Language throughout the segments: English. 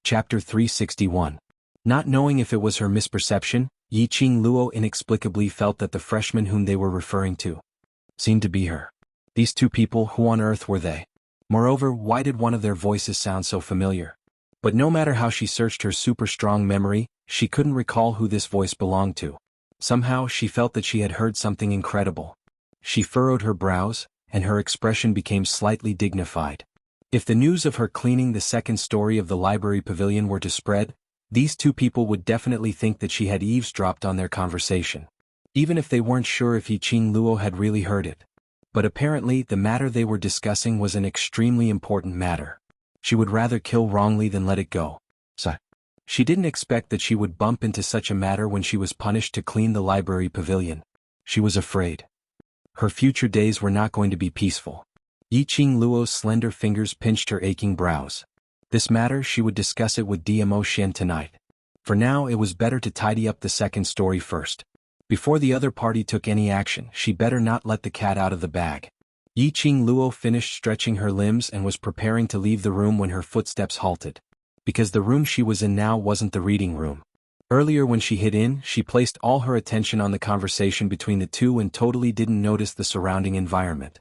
Chapter 361. Not knowing if it was her misperception, Yiqing Luo inexplicably felt that the freshman whom they were referring to seemed to be her. These two people, who on earth were they? Moreover, why did one of their voices sound so familiar? But no matter how she searched her super-strong memory, she couldn't recall who this voice belonged to. Somehow, she felt that she had heard something incredible. She furrowed her brows, and her expression became slightly dignified. If the news of her cleaning the second story of the library pavilion were to spread, these two people would definitely think that she had eavesdropped on their conversation. Even if they weren't sure if Yiqing Luo had really heard it. But apparently the matter they were discussing was an extremely important matter. She would rather kill wrongly than let it go. So, she didn't expect that she would bump into such a matter when she was punished to clean the library pavilion. She was afraid. Her future days were not going to be peaceful. Yiqing Luo's slender fingers pinched her aching brows. This matter, she would discuss it with Dmo Xian tonight. For now, it was better to tidy up the second story first. Before the other party took any action, she better not let the cat out of the bag. Yiqing Luo finished stretching her limbs and was preparing to leave the room when her footsteps halted. Because the room she was in now wasn't the reading room. Earlier when she hid in, she placed all her attention on the conversation between the two and totally didn't notice the surrounding environment.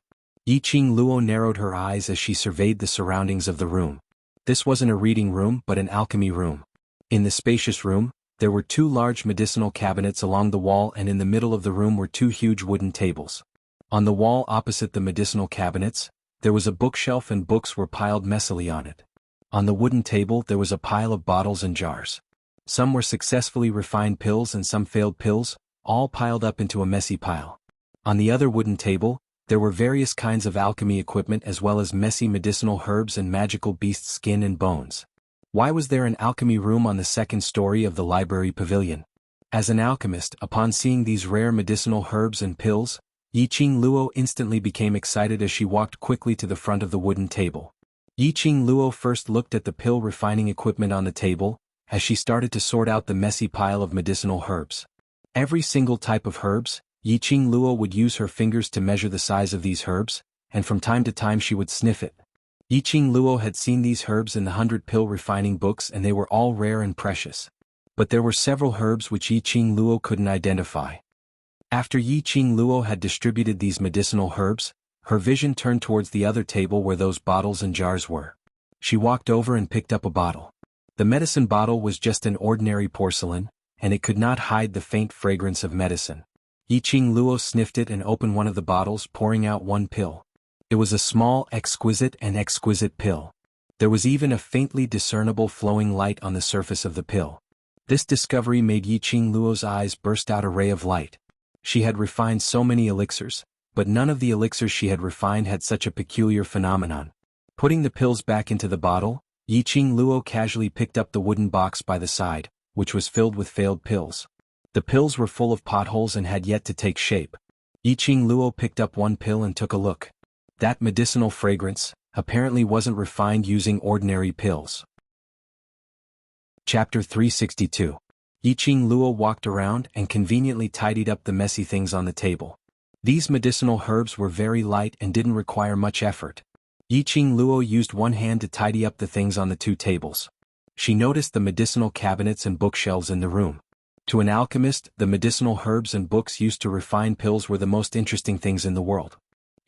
Yiqing Luo narrowed her eyes as she surveyed the surroundings of the room. This wasn't a reading room but an alchemy room. In the spacious room, there were two large medicinal cabinets along the wall, and in the middle of the room were two huge wooden tables. On the wall opposite the medicinal cabinets, there was a bookshelf and books were piled messily on it. On the wooden table there was a pile of bottles and jars. Some were successfully refined pills and some failed pills, all piled up into a messy pile. On the other wooden table, there were various kinds of alchemy equipment as well as messy medicinal herbs and magical beast skin and bones. Why was there an alchemy room on the second story of the library pavilion? As an alchemist, upon seeing these rare medicinal herbs and pills, Yiqing Luo instantly became excited as she walked quickly to the front of the wooden table. Yiqing Luo first looked at the pill refining equipment on the table, as she started to sort out the messy pile of medicinal herbs. Every single type of herbs, Yiqing Luo would use her fingers to measure the size of these herbs, and from time to time she would sniff it. Yiqing Luo had seen these herbs in the 100 pill refining books and they were all rare and precious. But there were several herbs which Yiqing Luo couldn't identify. After Yiqing Luo had distributed these medicinal herbs, her vision turned towards the other table where those bottles and jars were. She walked over and picked up a bottle. The medicine bottle was just an ordinary porcelain, and it could not hide the faint fragrance of medicine. Yiqing Luo sniffed it and opened one of the bottles, pouring out one pill. It was a small, exquisite pill. There was even a faintly discernible flowing light on the surface of the pill. This discovery made Yiqing Luo's eyes burst out a ray of light. She had refined so many elixirs, but none of the elixirs she had refined had such a peculiar phenomenon. Putting the pills back into the bottle, Yiqing Luo casually picked up the wooden box by the side, which was filled with failed pills. The pills were full of potholes and had yet to take shape. Yiqing Luo picked up one pill and took a look. That medicinal fragrance apparently wasn't refined using ordinary pills. Chapter 362. Yiqing Luo walked around and conveniently tidied up the messy things on the table. These medicinal herbs were very light and didn't require much effort. Yiqing Luo used one hand to tidy up the things on the two tables. She noticed the medicinal cabinets and bookshelves in the room. To an alchemist, the medicinal herbs and books used to refine pills were the most interesting things in the world.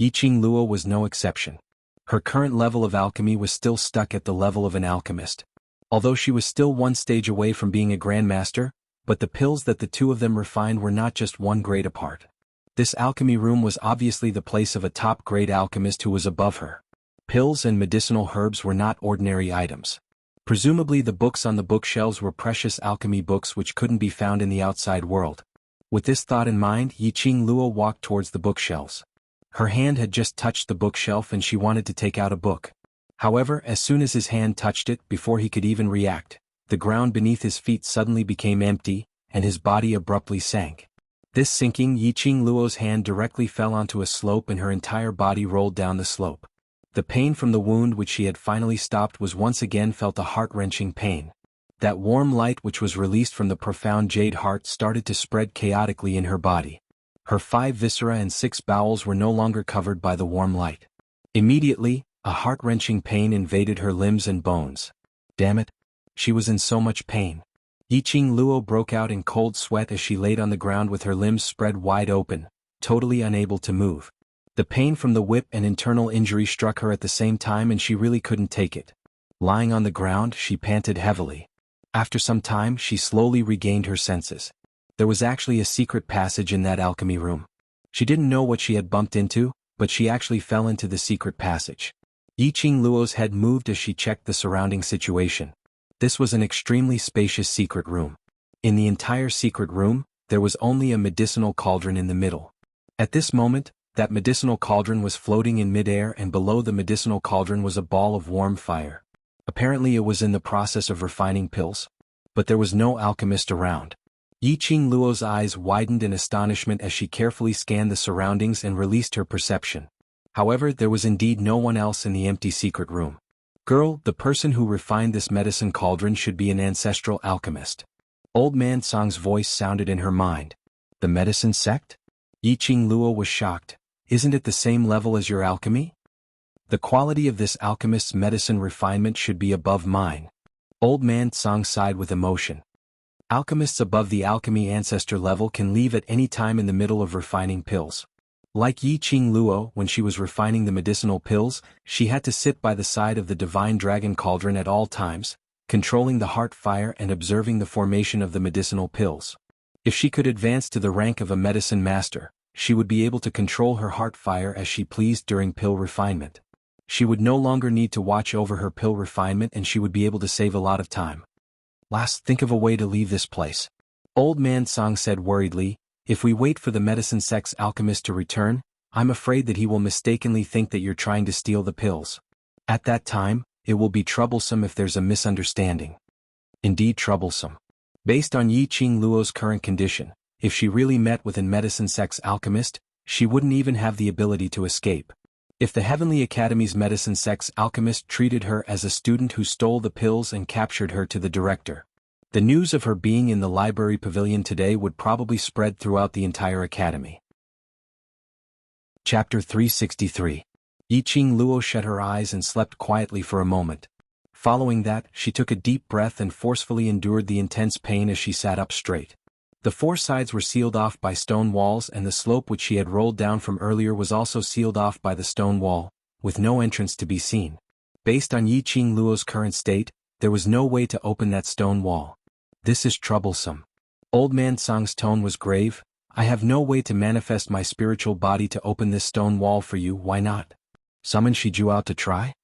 Yiqing Luo was no exception. Her current level of alchemy was still stuck at the level of an alchemist. Although she was still one stage away from being a grandmaster, but the pills that the two of them refined were not just one grade apart. This alchemy room was obviously the place of a top-grade alchemist who was above her. Pills and medicinal herbs were not ordinary items. Presumably the books on the bookshelves were precious alchemy books which couldn't be found in the outside world. With this thought in mind, Yiqing Luo walked towards the bookshelves. Her hand had just touched the bookshelf and she wanted to take out a book. However, as soon as his hand touched it, before he could even react, the ground beneath his feet suddenly became empty, and his body abruptly sank. This sinking, Yiqing Luo's hand directly fell onto a slope and her entire body rolled down the slope. The pain from the wound which she had finally stopped was once again felt a heart-wrenching pain. That warm light which was released from the profound jade heart started to spread chaotically in her body. Her 5 viscera and 6 bowels were no longer covered by the warm light. Immediately, a heart-wrenching pain invaded her limbs and bones. Damn it! She was in so much pain. Yiqing Luo broke out in cold sweat as she laid on the ground with her limbs spread wide open, totally unable to move. The pain from the whip and internal injury struck her at the same time and she really couldn't take it. Lying on the ground, she panted heavily. After some time, she slowly regained her senses. There was actually a secret passage in that alchemy room. She didn't know what she had bumped into, but she actually fell into the secret passage. Yiqing Luo's head moved as she checked the surrounding situation. This was an extremely spacious secret room. In the entire secret room, there was only a medicinal cauldron in the middle. At this moment, that medicinal cauldron was floating in midair and below the medicinal cauldron was a ball of warm fire. Apparently it was in the process of refining pills. But there was no alchemist around. Yiqing Luo's eyes widened in astonishment as she carefully scanned the surroundings and released her perception. However, there was indeed no one else in the empty secret room. Girl, the person who refined this medicine cauldron should be an ancestral alchemist. Old Man Song's voice sounded in her mind. The medicine sect? Yiqing Luo was shocked. Isn't it the same level as your alchemy? The quality of this alchemist's medicine refinement should be above mine. Old Man Song sighed with emotion. Alchemists above the alchemy ancestor level can leave at any time in the middle of refining pills. Like Yiqing Luo, when she was refining the medicinal pills, she had to sit by the side of the divine dragon cauldron at all times, controlling the heart fire and observing the formation of the medicinal pills. If she could advance to the rank of a medicine master, she would be able to control her heart fire as she pleased during pill refinement. She would no longer need to watch over her pill refinement and she would be able to save a lot of time. Last, think of a way to leave this place. Old Man Song said worriedly, if we wait for the medicine sect's alchemist to return, I'm afraid that he will mistakenly think that you're trying to steal the pills. At that time, it will be troublesome if there's a misunderstanding. Indeed troublesome. Based on Yiqing Luo's current condition, if she really met with an medicine sect's alchemist, she wouldn't even have the ability to escape. If the Heavenly Academy's medicine sect's alchemist treated her as a student who stole the pills and captured her to the director, the news of her being in the library pavilion today would probably spread throughout the entire academy. Chapter 363. Yiqing Luo shut her eyes and slept quietly for a moment. Following that, she took a deep breath and forcefully endured the intense pain as she sat up straight. The four sides were sealed off by stone walls and the slope which she had rolled down from earlier was also sealed off by the stone wall, with no entrance to be seen. Based on Yiqing Luo's current state, there was no way to open that stone wall. This is troublesome. Old Man Song's tone was grave. I have no way to manifest my spiritual body to open this stone wall for you, why not? Summon Shiju out to try?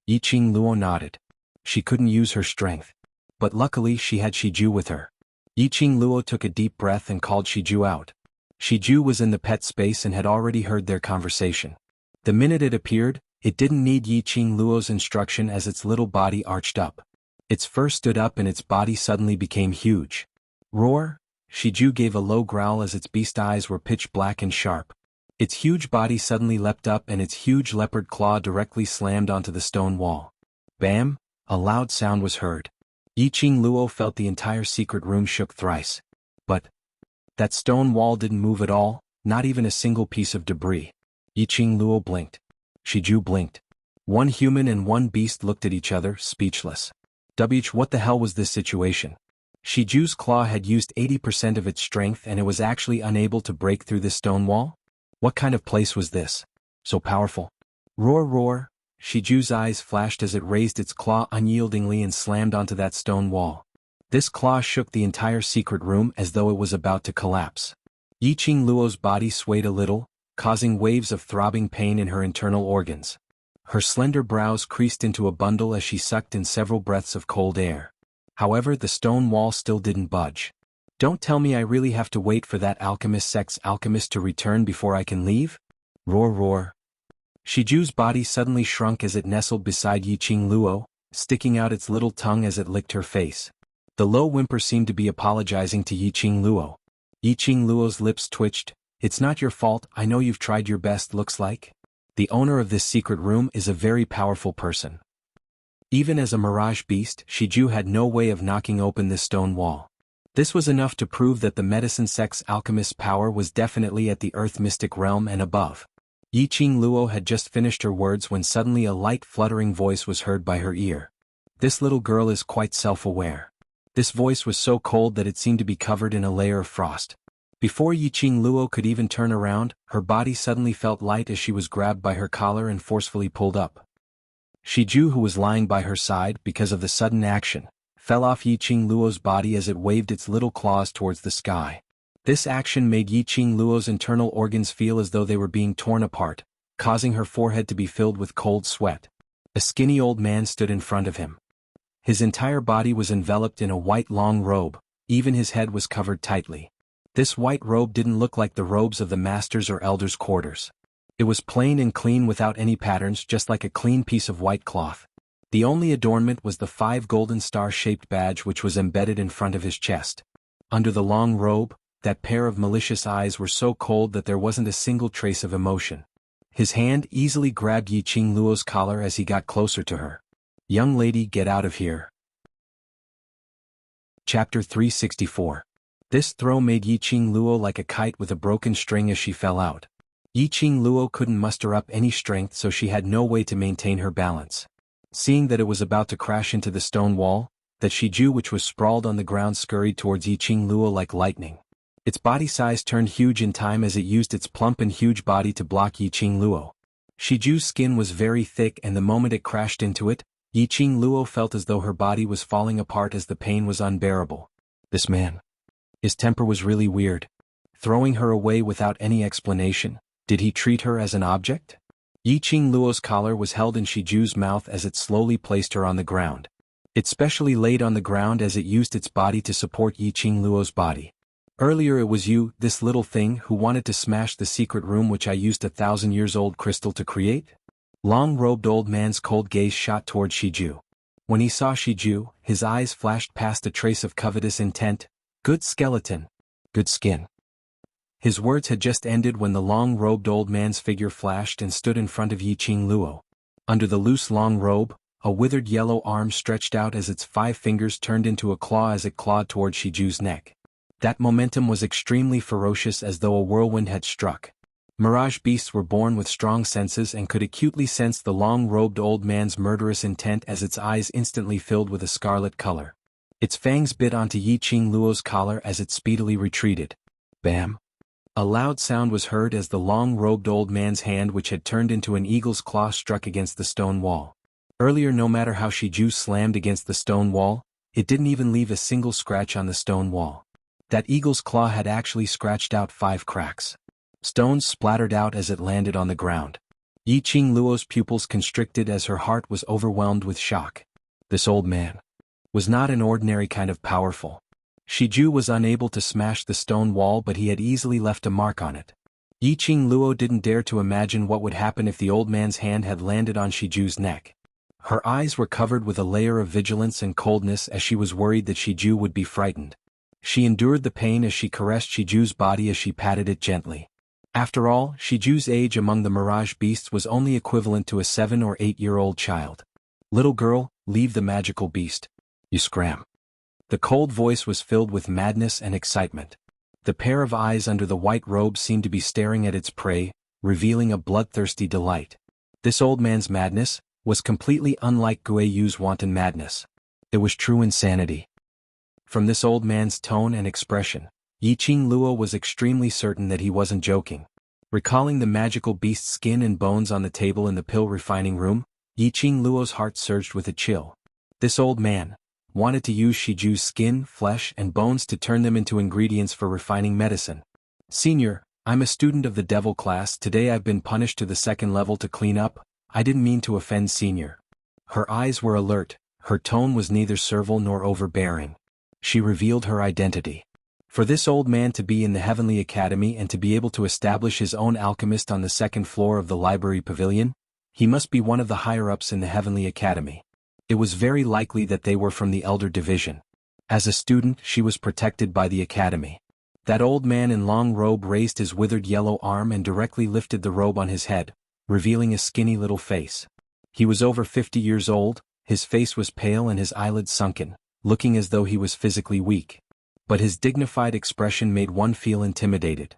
Yiqing Luo nodded. She couldn't use her strength. But luckily she had Shiju with her. Yiqing Luo took a deep breath and called Shiju out. Shiju was in the pet space and had already heard their conversation. The minute it appeared, it didn't need Yiqing Luo's instruction as its little body arched up. Its fur stood up and its body suddenly became huge. Roar! Shiju gave a low growl as its beast eyes were pitch black and sharp. Its huge body suddenly leapt up and its huge leopard claw directly slammed onto the stone wall. Bam! A loud sound was heard. Yiqing Luo felt the entire secret room shook thrice. But that stone wall didn't move at all, not even a single piece of debris. Yiqing Luo blinked. Shiju blinked. One human and one beast looked at each other, speechless. What the hell was this situation? Shiju's claw had used 80% of its strength and it was actually unable to break through this stone wall? What kind of place was this? So powerful. Roar roar! Shiju's eyes flashed as it raised its claw unyieldingly and slammed onto that stone wall. This claw shook the entire secret room as though it was about to collapse. Yiqing Luo's body swayed a little, causing waves of throbbing pain in her internal organs. Her slender brows creased into a bundle as she sucked in several breaths of cold air. However, the stone wall still didn't budge. Don't tell me I really have to wait for that alchemist sect's alchemist to return before I can leave? Roar roar. Shiju's body suddenly shrunk as it nestled beside Yiqing Luo, sticking out its little tongue as it licked her face. The low whimper seemed to be apologizing to Yiqing Luo. Yiqing Luo's lips twitched. It's not your fault, I know you've tried your best, looks like. The owner of this secret room is a very powerful person. Even as a mirage beast, Shiju had no way of knocking open this stone wall. This was enough to prove that the medicine sect's alchemist's power was definitely at the earth mystic realm and above. Yiqing Luo had just finished her words when suddenly a light fluttering voice was heard by her ear. This little girl is quite self-aware. This voice was so cold that it seemed to be covered in a layer of frost. Before Yiqing Luo could even turn around, her body suddenly felt light as she was grabbed by her collar and forcefully pulled up. Shiju, who was lying by her side because of the sudden action, fell off Yiqing Luo's body as it waved its little claws towards the sky. This action made Yiqing Luo's internal organs feel as though they were being torn apart, causing her forehead to be filled with cold sweat. A skinny old man stood in front of him. His entire body was enveloped in a white long robe, even his head was covered tightly. This white robe didn't look like the robes of the master's or elder's quarters. It was plain and clean without any patterns, just like a clean piece of white cloth. The only adornment was the 5 golden star-shaped badge which was embedded in front of his chest. Under the long robe, that pair of malicious eyes were so cold that there wasn't a single trace of emotion. His hand easily grabbed Yiqing Luo's collar as he got closer to her. "Young lady, get out of here." Chapter 364. This throw made Yiqing Luo like a kite with a broken string as she fell out. Yiqing Luo couldn't muster up any strength, so she had no way to maintain her balance. Seeing that it was about to crash into the stone wall, that Shiju, which was sprawled on the ground, scurried towards Yiqing Luo like lightning. Its body size turned huge in time as it used its plump and huge body to block Yiqing Luo. Shiju's skin was very thick, and the moment it crashed into it, Yiqing Luo felt as though her body was falling apart as the pain was unbearable. This man. His temper was really weird. Throwing her away without any explanation, did he treat her as an object? Yiqing Luo's collar was held in Shiju's mouth as it slowly placed her on the ground. It specially laid on the ground as it used its body to support Yiqing Luo's body. "Earlier it was you, this little thing, who wanted to smash the secret room which I used 1,000-years-old crystal to create?" Long-robed old man's cold gaze shot towards Shiju. When he saw Shiju, his eyes flashed past a trace of covetous intent. "Good skeleton. Good skin." His words had just ended when the long-robed old man's figure flashed and stood in front of Yiqing Luo. Under the loose long robe, a withered yellow arm stretched out as its 5 fingers turned into a claw as it clawed toward Shiju's neck. That momentum was extremely ferocious, as though a whirlwind had struck. Mirage beasts were born with strong senses and could acutely sense the long-robed old man's murderous intent as its eyes instantly filled with a scarlet color. Its fangs bit onto Yiqing Luo's collar as it speedily retreated. Bam! A loud sound was heard as the long-robed old man's hand, which had turned into an eagle's claw, struck against the stone wall. Earlier, no matter how Shiju slammed against the stone wall, it didn't even leave a single scratch on the stone wall. That eagle's claw had actually scratched out 5 cracks. Stones splattered out as it landed on the ground. Yiqing Luo's pupils constricted as her heart was overwhelmed with shock. This old man was not an ordinary kind of powerful. Shiju was unable to smash the stone wall, but he had easily left a mark on it. Yiqing Luo didn't dare to imagine what would happen if the old man's hand had landed on Shiju's neck. Her eyes were covered with a layer of vigilance and coldness as she was worried that Shiju would be frightened. She endured the pain as she caressed Shiju's body as she patted it gently. After all, Shiju's age among the mirage beasts was only equivalent to a 7 or 8-year-old child. "Little girl, leave the magical beast. You scram." The cold voice was filled with madness and excitement. The pair of eyes under the white robe seemed to be staring at its prey, revealing a bloodthirsty delight. This old man's madness was completely unlike Guiyu's wanton madness. It was true insanity. From this old man's tone and expression, Yiqing Luo was extremely certain that he wasn't joking. Recalling the magical beast's skin and bones on the table in the pill refining room, Yiqing Luo's heart surged with a chill. This old man wanted to use Shiju's skin, flesh, and bones to turn them into ingredients for refining medicine. "Senior, I'm a student of the devil class. Today I've been punished to the 2nd level to clean up. I didn't mean to offend Senior." Her eyes were alert, her tone was neither servile nor overbearing. She revealed her identity. For this old man to be in the Heavenly Academy and to be able to establish his own alchemist on the 2nd floor of the library pavilion, he must be one of the higher-ups in the Heavenly Academy. It was very likely that they were from the Elder Division. As a student, she was protected by the Academy. That old man in long robe raised his withered yellow arm and directly lifted the robe on his head, revealing a skinny little face. He was over 50 years old, his face was pale and his eyelids sunken, looking as though he was physically weak. But his dignified expression made one feel intimidated.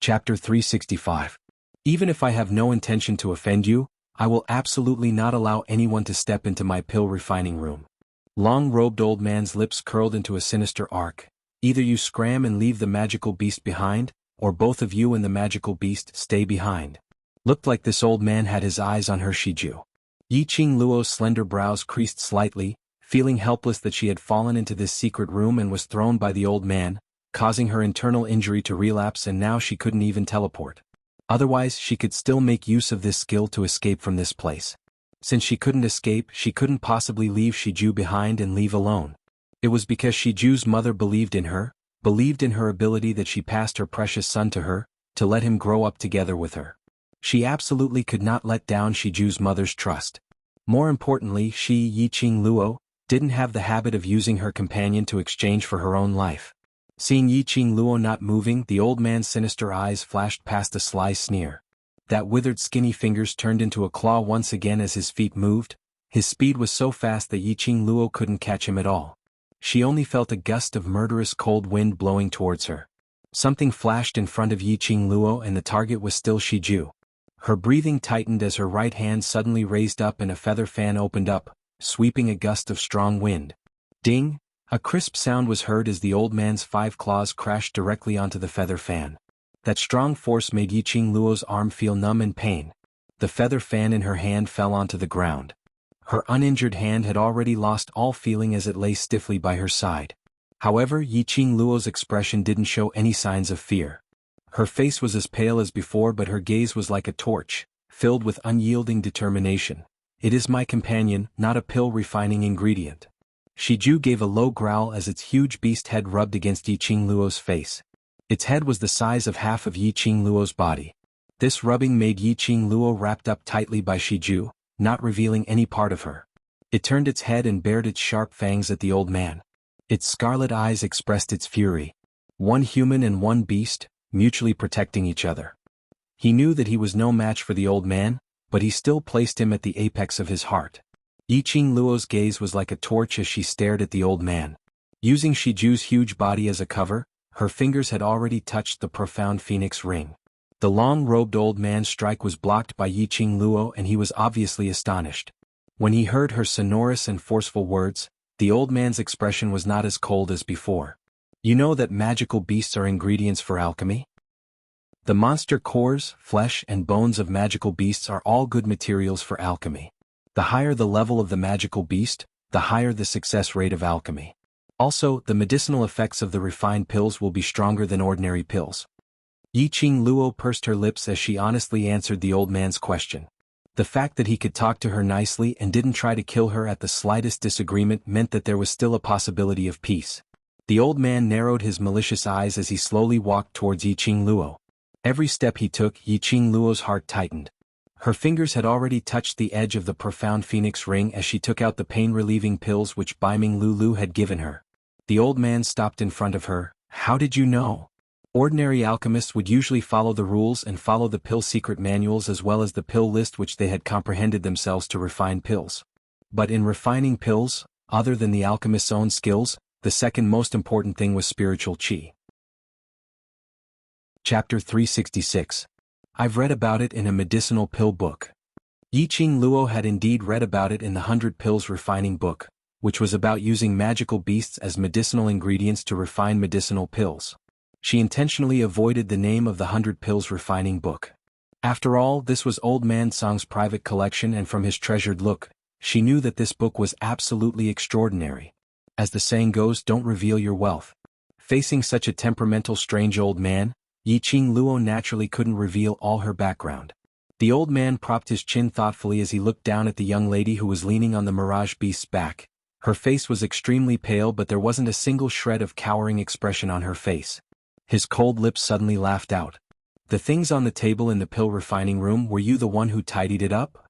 Chapter 365. Even if I have no intention to offend you, I will absolutely not allow anyone to step into my pill refining room. Long-robed old man's lips curled into a sinister arc. Either you scram and leave the magical beast behind, or both of you and the magical beast stay behind. Looked like this old man had his eyes on her Shiju. Yiqing Luo's slender brows creased slightly, feeling helpless that she had fallen into this secret room and was thrown by the old man, causing her internal injury to relapse, and now she couldn't even teleport. Otherwise she could still make use of this skill to escape from this place. Since she couldn't escape, she couldn't possibly leave Shiju behind and leave alone. It was because Shiju's mother believed in her ability, that she passed her precious son to her, to let him grow up together with her. She absolutely could not let down Shiju's mother's trust. More importantly, she, Yiqing Luo, didn't have the habit of using her companion to exchange for her own life. Seeing Yiqing Luo not moving, the old man's sinister eyes flashed past a sly sneer. That withered skinny fingers turned into a claw once again as his feet moved. His speed was so fast that Yiqing Luo couldn't catch him at all. She only felt a gust of murderous cold wind blowing towards her. Something flashed in front of Yiqing Luo, and the target was still Shiju. Her breathing tightened as her right hand suddenly raised up and a feather fan opened up, sweeping a gust of strong wind. Ding! A crisp sound was heard as the old man's 5 claws crashed directly onto the feather fan. That strong force made Yiqing Luo's arm feel numb in pain. The feather fan in her hand fell onto the ground. Her uninjured hand had already lost all feeling as it lay stiffly by her side. However, Yiqing Luo's expression didn't show any signs of fear. Her face was as pale as before, but her gaze was like a torch, filled with unyielding determination. It is my companion, not a pill refining ingredient. Shiju gave a low growl as its huge beast head rubbed against Yiqing Luo's face. Its head was the size of half of Yiqing Luo's body. This rubbing made Yiqing Luo wrapped up tightly by Shiju, not revealing any part of her. It turned its head and bared its sharp fangs at the old man. Its scarlet eyes expressed its fury. One human and one beast, mutually protecting each other. He knew that he was no match for the old man, but he still placed him at the apex of his heart. Yiqing Luo's gaze was like a torch as she stared at the old man. Using Shiju's huge body as a cover, her fingers had already touched the profound phoenix ring. The long-robed old man's strike was blocked by Yiqing Luo, and he was obviously astonished. When he heard her sonorous and forceful words, the old man's expression was not as cold as before. You know that magical beasts are ingredients for alchemy? The monster cores, flesh, and bones of magical beasts are all good materials for alchemy. The higher the level of the magical beast, the higher the success rate of alchemy. Also, the medicinal effects of the refined pills will be stronger than ordinary pills. Yiqing Luo pursed her lips as she honestly answered the old man's question. The fact that he could talk to her nicely and didn't try to kill her at the slightest disagreement meant that there was still a possibility of peace. The old man narrowed his malicious eyes as he slowly walked towards Yiqing Luo. Every step he took, Yiqing Luo's heart tightened. Her fingers had already touched the edge of the profound phoenix ring as she took out the pain-relieving pills which Baiming Lulu had given her. The old man stopped in front of her. How did you know? Ordinary alchemists would usually follow the rules and follow the pill secret manuals as well as the pill list which they had comprehended themselves to refine pills. But in refining pills, other than the alchemist's own skills, the second most important thing was spiritual qi. Chapter 366. I've read about it in a medicinal pill book. Yiqing Luo had indeed read about it in the 100 Pills Refining book, which was about using magical beasts as medicinal ingredients to refine medicinal pills. She intentionally avoided the name of the 100 Pills Refining book. After all, this was Old Man Song's private collection, and from his treasured look, she knew that this book was absolutely extraordinary. As the saying goes, don't reveal your wealth. Facing such a temperamental strange old man, Yiqing Luo naturally couldn't reveal all her background. The old man propped his chin thoughtfully as he looked down at the young lady who was leaning on the mirage beast's back. Her face was extremely pale, but there wasn't a single shred of cowering expression on her face. His cold lips suddenly laughed out. The things on the table in the pill refining room, were you the one who tidied it up?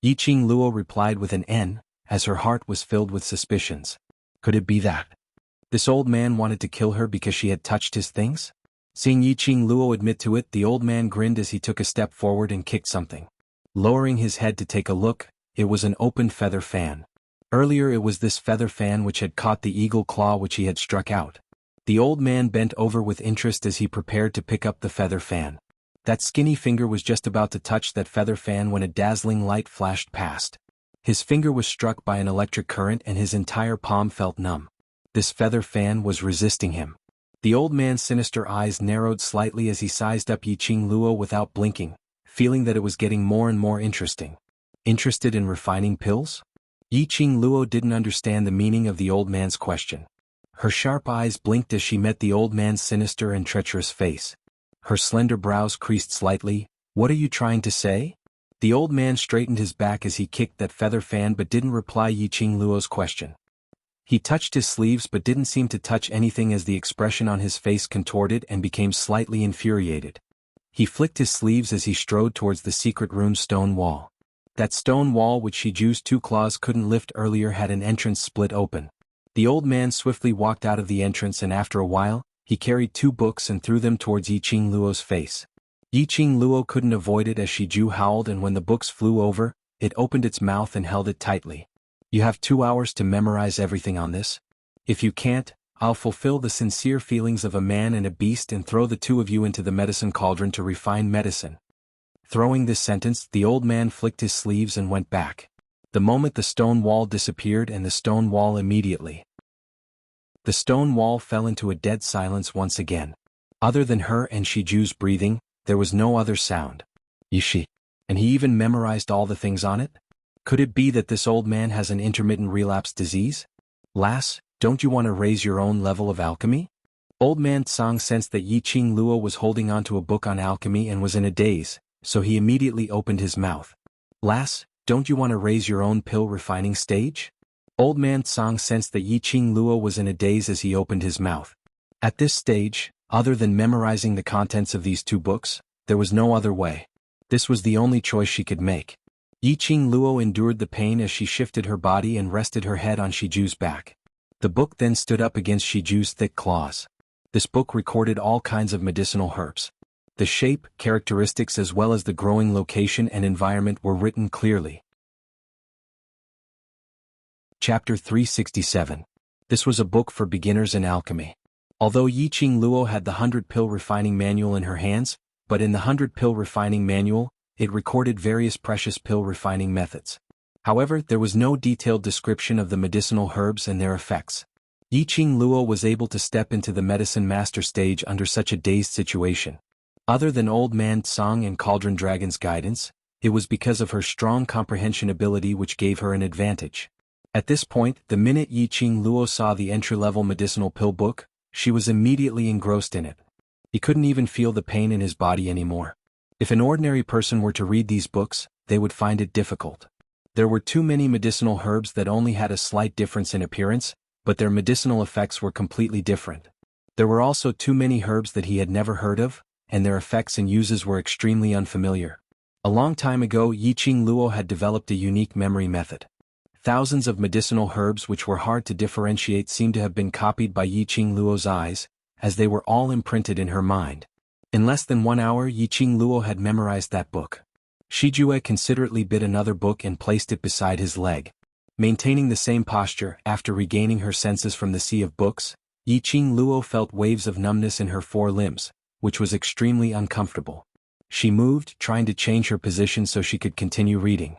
Yiqing Luo replied with an N, as her heart was filled with suspicions. Could it be that this old man wanted to kill her because she had touched his things? Seeing Yiqing Luo admit to it, the old man grinned as he took a step forward and kicked something. Lowering his head to take a look, it was an open feather fan. Earlier it was this feather fan which had caught the eagle claw which he had struck out. The old man bent over with interest as he prepared to pick up the feather fan. That skinny finger was just about to touch that feather fan when a dazzling light flashed past. His finger was struck by an electric current and his entire palm felt numb. This feather fan was resisting him. The old man's sinister eyes narrowed slightly as he sized up Yiqing Luo without blinking, feeling that it was getting more and more interesting. Interested in refining pills? Yiqing Luo didn't understand the meaning of the old man's question. Her sharp eyes blinked as she met the old man's sinister and treacherous face. Her slender brows creased slightly. "What are you trying to say?" The old man straightened his back as he kicked that feather fan but didn't reply Yiqing Luo's question. He touched his sleeves but didn't seem to touch anything as the expression on his face contorted and became slightly infuriated. He flicked his sleeves as he strode towards the secret room's stone wall. That stone wall which Shiju's two claws couldn't lift earlier had an entrance split open. The old man swiftly walked out of the entrance and after a while, he carried 2 books and threw them towards Yiqing Luo's face. Yiqing Luo couldn't avoid it as Shiju howled, and when the books flew over, it opened its mouth and held it tightly. "You have 2 hours to memorize everything on this. If you can't, I'll fulfill the sincere feelings of a man and a beast and throw the 2 of you into the medicine cauldron to refine medicine." Throwing this sentence, the old man flicked his sleeves and went back. The moment the stone wall disappeared and the stone wall immediately. The stone wall fell into a dead silence once again. Other than her and Shiju's breathing, there was no other sound. Yishi. And he even memorized all the things on it? Could it be that this old man has an intermittent relapse disease? "Lass, don't you want to raise your own level of alchemy?" Old man Tsang sensed that Yiqing Luo was holding onto a book on alchemy and was in a daze, so he immediately opened his mouth. "Lass, don't you want to raise your own pill refining stage?" Old man Tsang sensed that Yiqing Luo was in a daze as he opened his mouth. At this stage, other than memorizing the contents of these 2 books, there was no other way. This was the only choice she could make. Yiqing Luo endured the pain as she shifted her body and rested her head on Shiju's back. The book then stood up against Shiju's thick claws. This book recorded all kinds of medicinal herbs. The shape, characteristics as well as the growing location and environment were written clearly. Chapter 367. This was a book for beginners in alchemy. Although Yiqing Luo had the 100-pill refining manual in her hands, but in the 100-pill refining manual, it recorded various precious pill refining methods. However, there was no detailed description of the medicinal herbs and their effects. Yiqing Luo was able to step into the medicine master stage under such a dazed situation. Other than Old Man Tsang and Cauldron Dragon's guidance, it was because of her strong comprehension ability which gave her an advantage. At this point, the minute Yiqing Luo saw the entry-level medicinal pill book, she was immediately engrossed in it. He couldn't even feel the pain in his body anymore. If an ordinary person were to read these books, they would find it difficult. There were too many medicinal herbs that only had a slight difference in appearance, but their medicinal effects were completely different. There were also too many herbs that he had never heard of, and their effects and uses were extremely unfamiliar. A long time ago, Yiqing Luo had developed a unique memory method. Thousands of medicinal herbs which were hard to differentiate seemed to have been copied by Yiqing Luo's eyes, as they were all imprinted in her mind. In less than 1 hour, Yiqing Luo had memorized that book. Shijue considerately bit another book and placed it beside his leg. Maintaining the same posture, after regaining her senses from the sea of books, Yiqing Luo felt waves of numbness in her 4 limbs, which was extremely uncomfortable. She moved, trying to change her position so she could continue reading.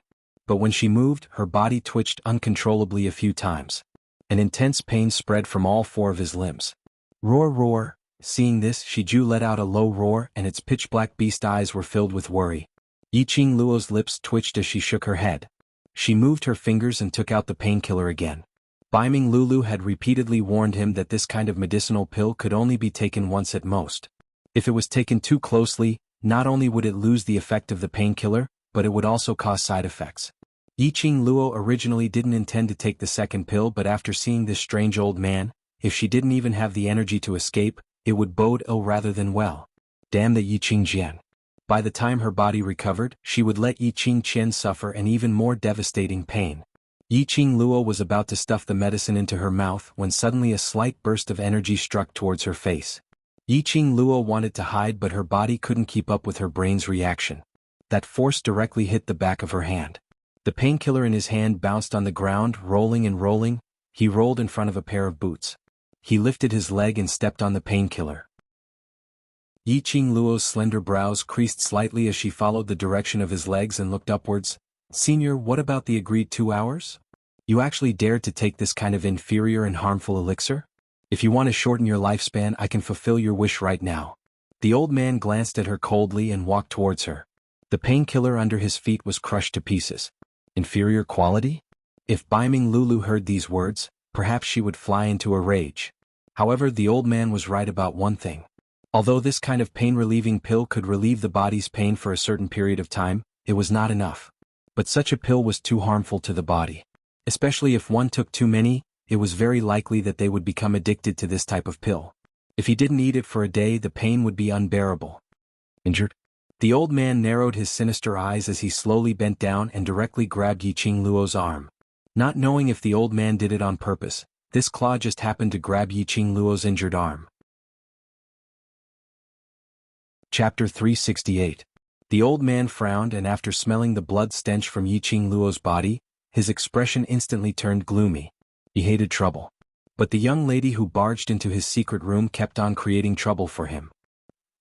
But when she moved, her body twitched uncontrollably a few times. An intense pain spread from all 4 of his limbs. Roar, roar. Seeing this, Shiju let out a low roar and its pitch-black beast eyes were filled with worry. Yiqing Luo's lips twitched as she shook her head. She moved her fingers and took out the painkiller again. Baiming Lulu had repeatedly warned him that this kind of medicinal pill could only be taken once at most. If it was taken too closely, not only would it lose the effect of the painkiller, but it would also cause side effects. Yiqing Luo originally didn't intend to take the second pill, but after seeing this strange old man, if she didn't even have the energy to escape, it would bode ill rather than well. Damn the Yiqing Jian. By the time her body recovered, she would let Yiqing Qian suffer an even more devastating pain. Yiqing Luo was about to stuff the medicine into her mouth when suddenly a slight burst of energy struck towards her face. Yiqing Luo wanted to hide, but her body couldn't keep up with her brain's reaction. That force directly hit the back of her hand. The painkiller in his hand bounced on the ground, rolling and rolling. He rolled in front of a pair of boots. He lifted his leg and stepped on the painkiller. Yiqing Luo's slender brows creased slightly as she followed the direction of his legs and looked upwards. Senior, what about the agreed 2 hours? You actually dared to take this kind of inferior and harmful elixir? If you want to shorten your lifespan, I can fulfill your wish right now. The old man glanced at her coldly and walked towards her. The painkiller under his feet was crushed to pieces. Inferior quality? If Baiming Lulu heard these words, perhaps she would fly into a rage. However, the old man was right about one thing. Although this kind of pain-relieving pill could relieve the body's pain for a certain period of time, it was not enough. But such a pill was too harmful to the body. Especially if one took too many, it was very likely that they would become addicted to this type of pill. If he didn't eat it for a day, the pain would be unbearable. Injured? The old man narrowed his sinister eyes as he slowly bent down and directly grabbed Yiqing Luo's arm. Not knowing if the old man did it on purpose, this claw just happened to grab Yiqing Luo's injured arm. Chapter 368. The old man frowned, and after smelling the blood stench from Yiqing Luo's body, his expression instantly turned gloomy. He hated trouble. But the young lady who barged into his secret room kept on creating trouble for him.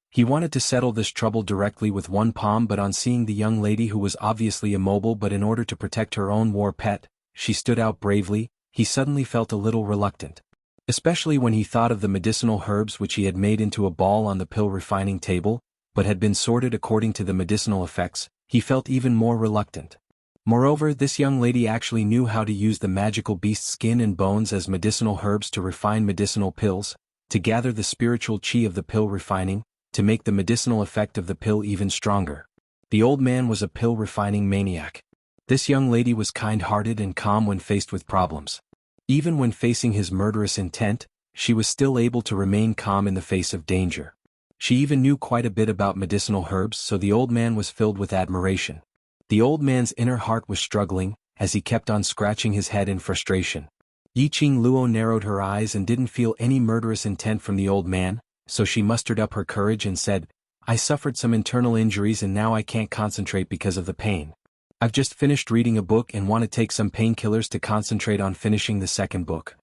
He wanted to settle this trouble directly with one palm, but on seeing the young lady who was obviously immobile but in order to protect her own war pet, she stood out bravely, he suddenly felt a little reluctant. Especially when he thought of the medicinal herbs which he had made into a ball on the pill refining table, but had been sorted according to the medicinal effects, he felt even more reluctant. Moreover, this young lady actually knew how to use the magical beast skin and bones as medicinal herbs to refine medicinal pills, to gather the spiritual chi of the pill refining, to make the medicinal effect of the pill even stronger. The old man was a pill refining maniac. This young lady was kind-hearted and calm when faced with problems. Even when facing his murderous intent, she was still able to remain calm in the face of danger. She even knew quite a bit about medicinal herbs, so the old man was filled with admiration. The old man's inner heart was struggling, as he kept on scratching his head in frustration. Yiqing Luo narrowed her eyes and didn't feel any murderous intent from the old man, so she mustered up her courage and said, I suffered some internal injuries and now I can't concentrate because of the pain. I've just finished reading a book and want to take some painkillers to concentrate on finishing the second book.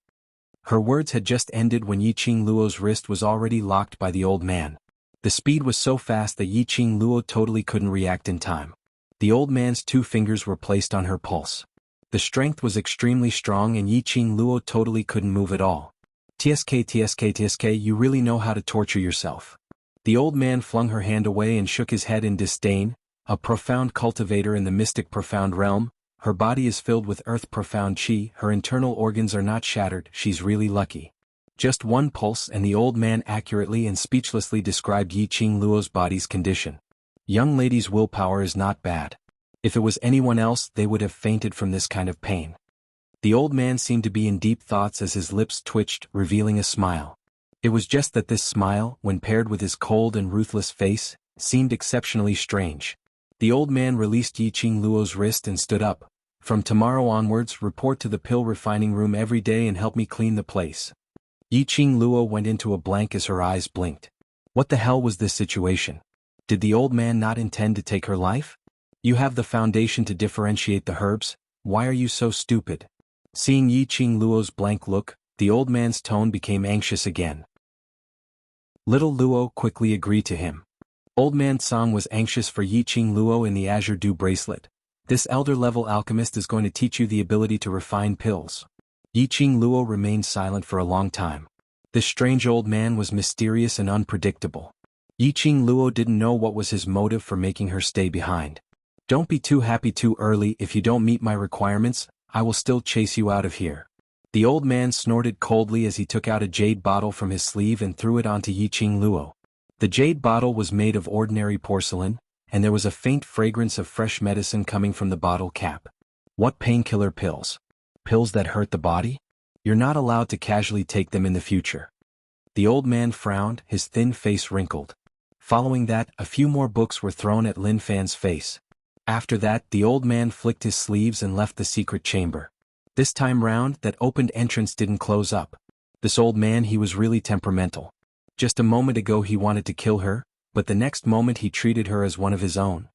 Her words had just ended when Yiqing Luo's wrist was already locked by the old man. The speed was so fast that Yiqing Luo totally couldn't react in time. The old man's 2 fingers were placed on her pulse. The strength was extremely strong and Yiqing Luo totally couldn't move at all. TSK, you really know how to torture yourself. The old man flung her hand away and shook his head in disdain. A profound cultivator in the mystic profound realm, her body is filled with earth profound chi, her internal organs are not shattered, she's really lucky. Just 1 pulse and the old man accurately and speechlessly described Yiqing Luo's body's condition. Young lady's willpower is not bad. If it was anyone else, they would have fainted from this kind of pain. The old man seemed to be in deep thoughts as his lips twitched, revealing a smile. It was just that this smile, when paired with his cold and ruthless face, seemed exceptionally strange. The old man released Yiqing Luo's wrist and stood up. From tomorrow onwards, report to the pill refining room every day and help me clean the place. Yiqing Luo went into a blank as her eyes blinked. What the hell was this situation? Did the old man not intend to take her life? You have the foundation to differentiate the herbs, why are you so stupid? Seeing Yiqing Luo's blank look, the old man's tone became anxious again. Little Luo quickly agreed to him. Old man Song was anxious for Yiqing Luo in the Azure Dew bracelet. This elder-level alchemist is going to teach you the ability to refine pills. Yiqing Luo remained silent for a long time. This strange old man was mysterious and unpredictable. Yiqing Luo didn't know what was his motive for making her stay behind. Don't be too happy too early. If you don't meet my requirements, I will still chase you out of here. The old man snorted coldly as he took out a jade bottle from his sleeve and threw it onto Yiqing Luo. The jade bottle was made of ordinary porcelain, and there was a faint fragrance of fresh medicine coming from the bottle cap. What painkiller pills? Pills that hurt the body? You're not allowed to casually take them in the future. The old man frowned, his thin face wrinkled. Following that, a few more books were thrown at Lin Fan's face. After that, the old man flicked his sleeves and left the secret chamber. This time round, that opened entrance didn't close up. This old man, he was really temperamental. Just a moment ago he wanted to kill her, but the next moment he treated her as one of his own.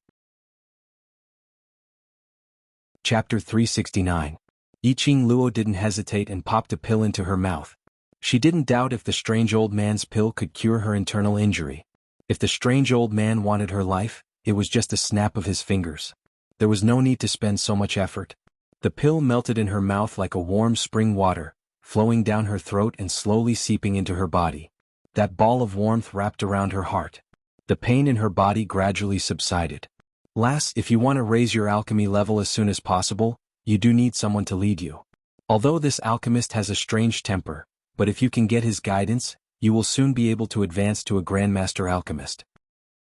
Chapter 369. Yiqing Luo didn't hesitate and popped a pill into her mouth. She didn't doubt if the strange old man's pill could cure her internal injury. If the strange old man wanted her life, it was just a snap of his fingers. There was no need to spend so much effort. The pill melted in her mouth like a warm spring water, flowing down her throat and slowly seeping into her body. That ball of warmth wrapped around her heart. The pain in her body gradually subsided. Lass, if you want to raise your alchemy level as soon as possible, you do need someone to lead you. Although this alchemist has a strange temper, but if you can get his guidance, you will soon be able to advance to a grandmaster alchemist.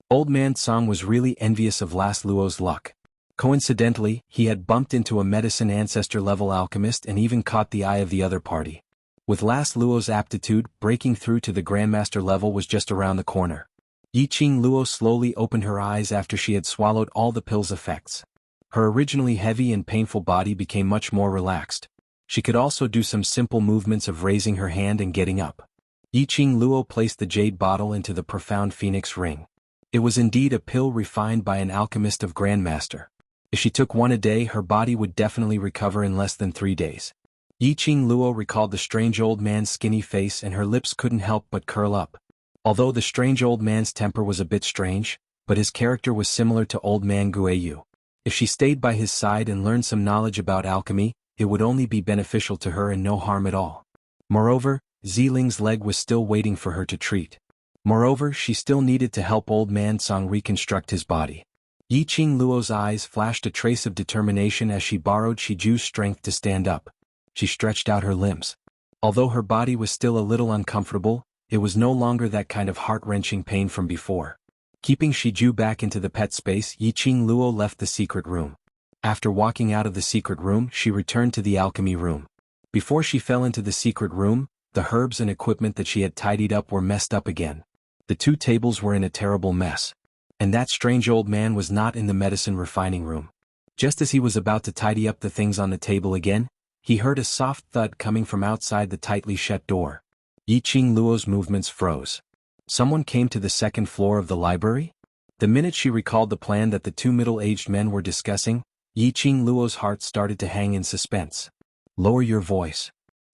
Old Man Song was really envious of Lass Luo's luck. Coincidentally, he had bumped into a medicine ancestor level alchemist and even caught the eye of the other party. With Lass Luo's aptitude, breaking through to the grandmaster level was just around the corner. Yiqing Luo slowly opened her eyes after she had swallowed all the pill's effects. Her originally heavy and painful body became much more relaxed. She could also do some simple movements of raising her hand and getting up. Yiqing Luo placed the jade bottle into the profound phoenix ring. It was indeed a pill refined by an alchemist of grandmaster. If she took one a day, her body would definitely recover in less than 3 days. Yiqing Luo recalled the strange old man's skinny face and her lips couldn't help but curl up. Although the strange old man's temper was a bit strange, but his character was similar to old man Guiyu. If she stayed by his side and learned some knowledge about alchemy, it would only be beneficial to her and no harm at all. Moreover, Ziling's leg was still waiting for her to treat. Moreover, she still needed to help old man Song reconstruct his body. Yiqing Luo's eyes flashed a trace of determination as she borrowed Shiju's strength to stand up. She stretched out her limbs. Although her body was still a little uncomfortable, it was no longer that kind of heart-wrenching pain from before. Keeping Shiju back into the pet space, Yiqing Luo left the secret room. After walking out of the secret room, she returned to the alchemy room. Before she fell into the secret room, the herbs and equipment that she had tidied up were messed up again. The 2 tables were in a terrible mess. And that strange old man was not in the medicine refining room. Just as he was about to tidy up the things on the table again, he heard a soft thud coming from outside the tightly shut door. Yiqing Luo's movements froze. Someone came to the 2nd floor of the library? The minute she recalled the plan that the 2 middle-aged men were discussing, Yiqing Luo's heart started to hang in suspense. Lower your voice.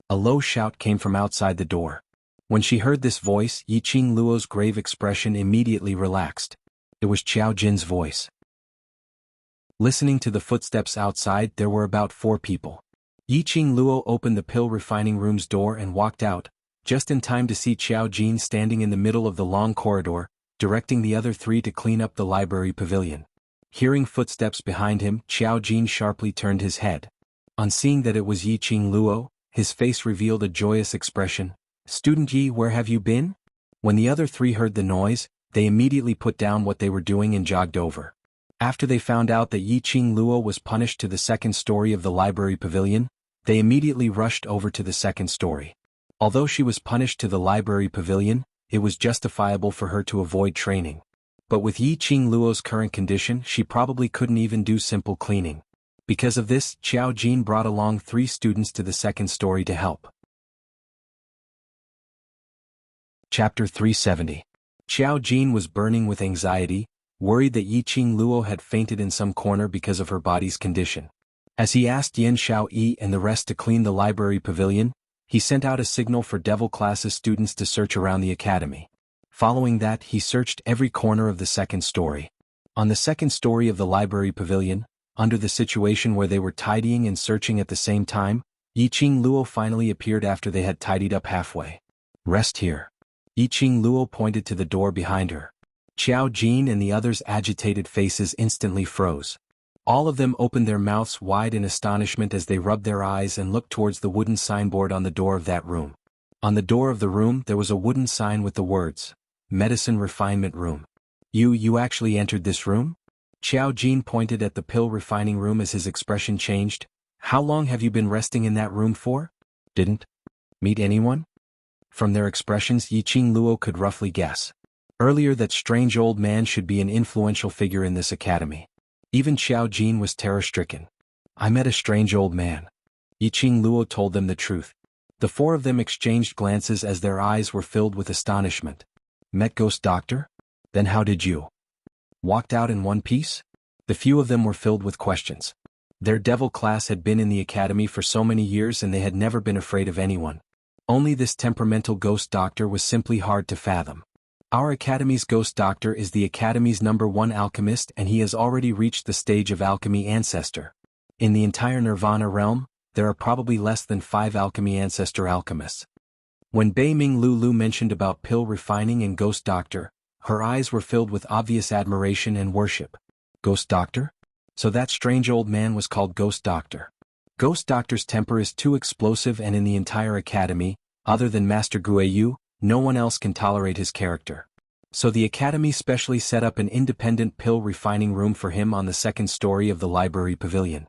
A low shout came from outside the door. When she heard this voice, Yiqing Luo's grave expression immediately relaxed. It was Qiao Jin's voice. Listening to the footsteps outside, there were about 4 people. Yiqing Luo opened the pill refining room's door and walked out, just in time to see Qiao Jin standing in the middle of the long corridor, directing the other 3 to clean up the library pavilion. Hearing footsteps behind him, Qiao Jin sharply turned his head. On seeing that it was Yiqing Luo, his face revealed a joyous expression. Student Yi, where have you been? When the other 3 heard the noise, they immediately put down what they were doing and jogged over. After they found out that Yiqing Luo was punished to the 2nd story of the library pavilion, they immediately rushed over to the 2nd story. Although she was punished to the library pavilion, it was justifiable for her to avoid training. But with Yiqing Luo's current condition, she probably couldn't even do simple cleaning. Because of this, Qiao Jin brought along 3 students to the 2nd story to help. Chapter 370. Qiao Jin was burning with anxiety, worried that Yiqing Luo had fainted in some corner because of her body's condition. As he asked Yin Xiaoyi and the rest to clean the library pavilion, he sent out a signal for devil classes students to search around the academy. Following that, he searched every corner of the 2nd story. On the 2nd story of the library pavilion, under the situation where they were tidying and searching at the same time, Yiqing Luo finally appeared after they had tidied up halfway. Rest here. Yiqing Luo pointed to the door behind her. Qiao Jin and the others' agitated faces instantly froze. All of them opened their mouths wide in astonishment as they rubbed their eyes and looked towards the wooden signboard on the door of that room. On the door of the room there was a wooden sign with the words, Medicine Refinement Room. You actually entered this room? Qiao Jin pointed at the pill refining room as his expression changed. How long have you been resting in that room for? Didn't meet anyone? From their expressions, Yiqing Luo could roughly guess. Earlier, that strange old man should be an influential figure in this academy. Even Qiao Jin was terror-stricken. I met a strange old man. Yiqing Luo told them the truth. The 4 of them exchanged glances as their eyes were filled with astonishment. Met Ghost Doctor? Then how did you? Walked out in one piece? The few of them were filled with questions. Their devil class had been in the academy for so many years and they had never been afraid of anyone. Only this temperamental Ghost Doctor was simply hard to fathom. Our Academy's Ghost Doctor is the Academy's #1 alchemist, and he has already reached the stage of alchemy ancestor. In the entire Nirvana realm, there are probably less than 5 alchemy ancestor alchemists. When Bei Ming Lulu mentioned about pill refining and Ghost Doctor, her eyes were filled with obvious admiration and worship. Ghost Doctor? So that strange old man was called Ghost Doctor. Ghost Doctor's temper is too explosive, and in the entire Academy, other than Master Guiyu, no one else can tolerate his character. So the Academy specially set up an independent pill refining room for him on the second story of the library pavilion.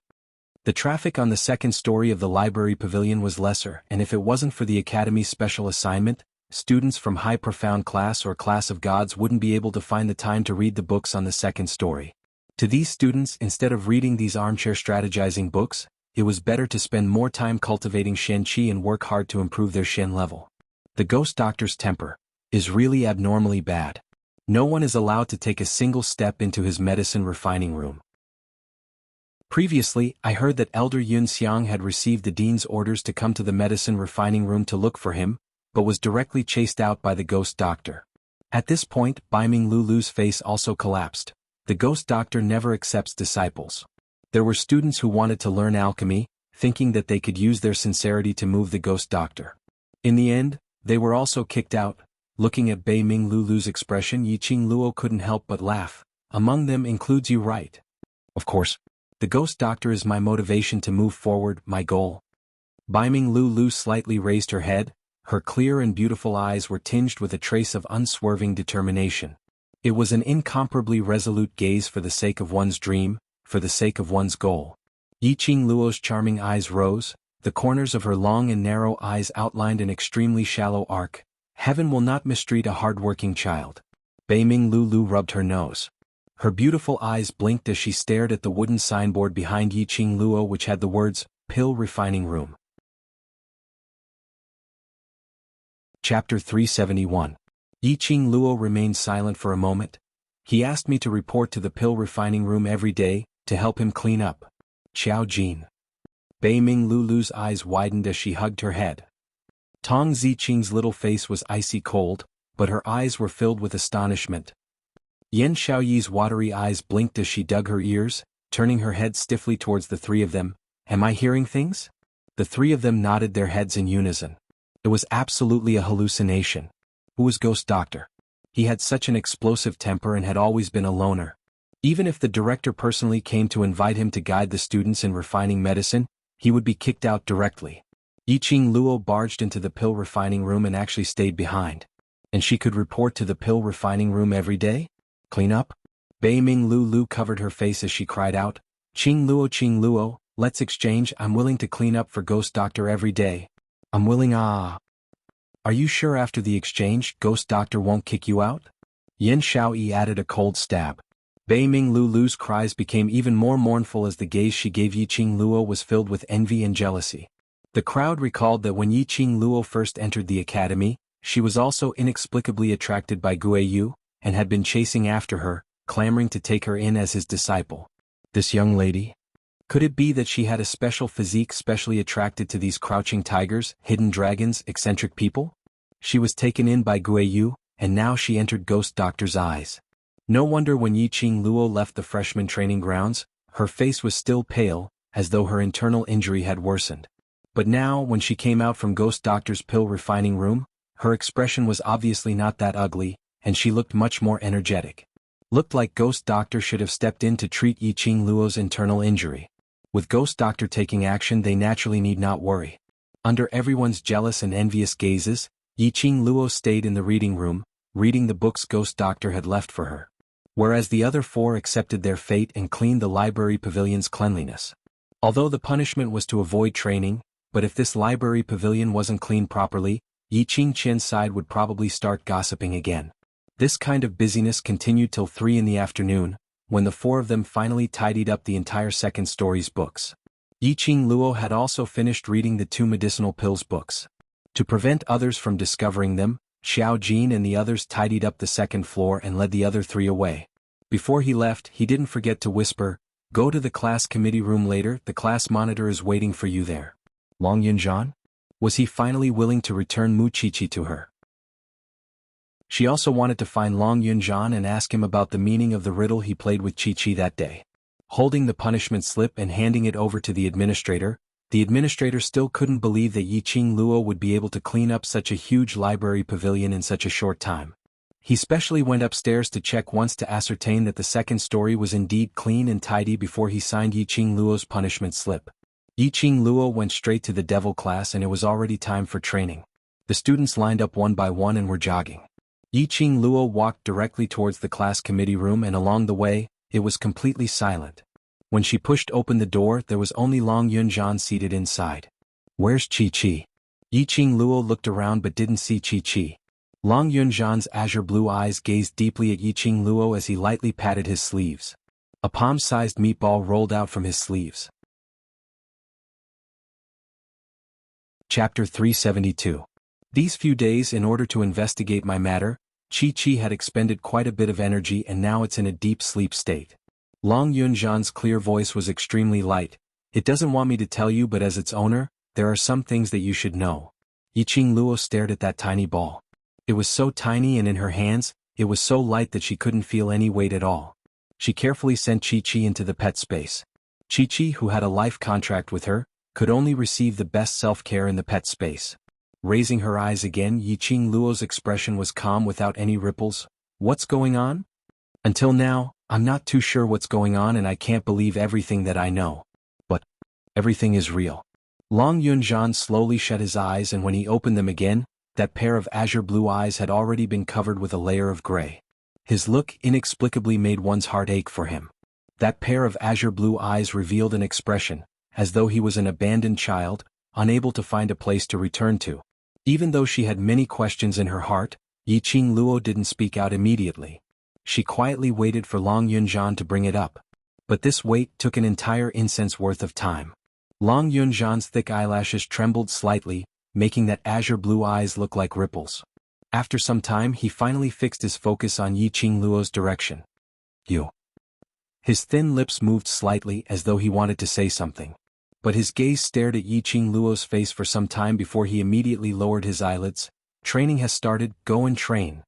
The traffic on the second story of the library pavilion was lesser, and if it wasn't for the Academy's special assignment, students from High Profound Class or Class of Gods wouldn't be able to find the time to read the books on the second story. To these students, instead of reading these armchair strategizing books, it was better to spend more time cultivating xianxia and work hard to improve their xian level. The Ghost Doctor's temper is really abnormally bad. No one is allowed to take a single step into his medicine refining room. Previously, I heard that Elder Yun Xiang had received the dean's orders to come to the medicine refining room to look for him, but was directly chased out by the Ghost Doctor. At this point, Bai Ming Lulu's face also collapsed. The Ghost Doctor never accepts disciples. There were students who wanted to learn alchemy, thinking that they could use their sincerity to move the Ghost Doctor. In the end, they were also kicked out. Looking at Bei Ming Lulu's expression, Yiqing Luo couldn't help but laugh. Among them includes you, right? Of course. The Ghost Doctor is my motivation to move forward, my goal. Bai Ming Lulu slightly raised her head. Her clear and beautiful eyes were tinged with a trace of unswerving determination. It was an incomparably resolute gaze for the sake of one's dream, for the sake of one's goal. Yiqing Luo's charming eyes rose, the corners of her long and narrow eyes outlined an extremely shallow arc. Heaven will not mistreat a hard-working child. Bei Ming Lulu rubbed her nose. Her beautiful eyes blinked as she stared at the wooden signboard behind Yiqing Luo which had the words, Pill Refining Room. Chapter 371. Yiqing Luo remained silent for a moment. He asked me to report to the pill refining room every day, to help him clean up. Xiao Jin. Bei Ming Lulu's eyes widened as she hugged her head. Tong Ziqing's little face was icy cold, but her eyes were filled with astonishment. Yan Xiaoyi's watery eyes blinked as she dug her ears, turning her head stiffly towards the three of them. Am I hearing things? The three of them nodded their heads in unison. It was absolutely a hallucination. Who was Ghost Doctor? He had such an explosive temper and had always been a loner. Even if the director personally came to invite him to guide the students in refining medicine, he would be kicked out directly. Yiqing Luo barged into the pill refining room and actually stayed behind. And she could report to the pill refining room every day? Clean up? Bei Ming Lulu covered her face as she cried out, Qing Luo, let's exchange. I'm willing to clean up for Ghost Doctor every day. I'm willing. Are you sure after the exchange, Ghost Doctor won't kick you out? Yan Xiaoyi added a cold stab. Bei Ming Lulu's cries became even more mournful as the gaze she gave Yiqing Luo was filled with envy and jealousy. The crowd recalled that when Yiqing Luo first entered the academy, she was also inexplicably attracted by Guiyu, and had been chasing after her, clamoring to take her in as his disciple. This young lady? Could it be that she had a special physique specially attracted to these crouching tigers, hidden dragons, eccentric people? She was taken in by Guiyu, and now she entered Ghost Doctor's eyes. No wonder when Yiqing Luo left the freshman training grounds, her face was still pale, as though her internal injury had worsened. But now, when she came out from Ghost Doctor's pill refining room, her expression was obviously not that ugly, and she looked much more energetic. Looked like Ghost Doctor should have stepped in to treat Yiqing Luo's internal injury. With Ghost Doctor taking action, they naturally need not worry. Under everyone's jealous and envious gazes, Yiqing Luo stayed in the reading room, reading the books Ghost Doctor had left for her. Whereas the other four accepted their fate and cleaned the library pavilion's cleanliness. Although the punishment was to avoid training, but if this library pavilion wasn't cleaned properly, Yiqing Qian's side would probably start gossiping again. This kind of busyness continued till 3 in the afternoon, when the four of them finally tidied up the entire second story's books. Yiqing Luo had also finished reading the 2 medicinal pills books. To prevent others from discovering them, Xiao Jin and the others tidied up the second floor and led the other 3 away. Before he left, he didn't forget to whisper, "Go to the class committee room later, the class monitor is waiting for you there." Long Yunzhan? Was he finally willing to return Mu Qiqi to her? She also wanted to find Long Yunjian and ask him about the meaning of the riddle he played with Chi-Chi that day. Holding the punishment slip and handing it over to the administrator still couldn't believe that Yiqing Luo would be able to clean up such a huge library pavilion in such a short time. He specially went upstairs to check once to ascertain that the second story was indeed clean and tidy before he signed Yiqing Luo's punishment slip. Yiqing Luo went straight to the devil class and it was already time for training. The students lined up one by one and were jogging. Yiqing Luo walked directly towards the class committee room and along the way, it was completely silent. When she pushed open the door, there was only Long Yunjian seated inside. "Where's Chi-Chi?" Yiqing Luo looked around but didn't see Chi-Chi. Long Yunjian's azure blue eyes gazed deeply at Yiqing Luo as he lightly patted his sleeves. A palm-sized meatball rolled out from his sleeves. Chapter 372. These few days in order to investigate my matter, Chi-Chi had expended quite a bit of energy and now it's in a deep sleep state. Long Yunjian's clear voice was extremely light. "It doesn't want me to tell you, but as its owner, there are some things that you should know." Yiqing Luo stared at that tiny ball. It was so tiny and in her hands, it was so light that she couldn't feel any weight at all. She carefully sent Chi-Chi into the pet space. Chi-Chi, who had a life contract with her, could only receive the best self-care in the pet space. Raising her eyes again, Yiqing Luo's expression was calm without any ripples. "What's going on?" "Until now, I'm not too sure what's going on and I can't believe everything that I know. But everything is real." Long Yunjian slowly shut his eyes and when he opened them again, that pair of azure blue eyes had already been covered with a layer of gray. His look inexplicably made one's heart ache for him. That pair of azure blue eyes revealed an expression, as though he was an abandoned child, unable to find a place to return to. Even though she had many questions in her heart, Yiqing Luo didn't speak out immediately. She quietly waited for Long Yunjian to bring it up. But this wait took an entire incense worth of time. Long Yunjian's thick eyelashes trembled slightly, making that azure blue eyes look like ripples. After some time he finally fixed his focus on Yiqing Luo's direction. "You." His thin lips moved slightly as though he wanted to say something. But his gaze stared at Yiqing Luo's face for some time before he immediately lowered his eyelids. "Training has started, go and train."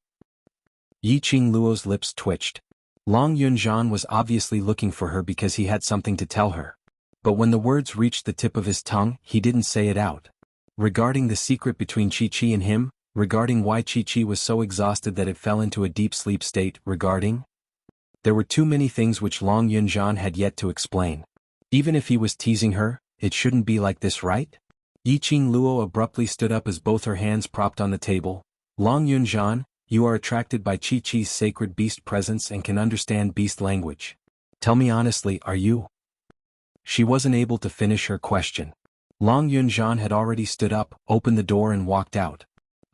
Yiqing Luo's lips twitched. Long Yunjian was obviously looking for her because he had something to tell her. But when the words reached the tip of his tongue, he didn't say it out. Regarding the secret between Chi-Chi and him, regarding why Chi-Chi was so exhausted that it fell into a deep sleep state, regarding... There were too many things which Long Yunjian had yet to explain. Even if he was teasing her, it shouldn't be like this, right? Yiqing Luo abruptly stood up as both her hands propped on the table. "Long Yunjian, you are attracted by Chi-Chi's sacred beast presence and can understand beast language. Tell me honestly, are you?" She wasn't able to finish her question. Long Yunjian had already stood up, opened the door and walked out.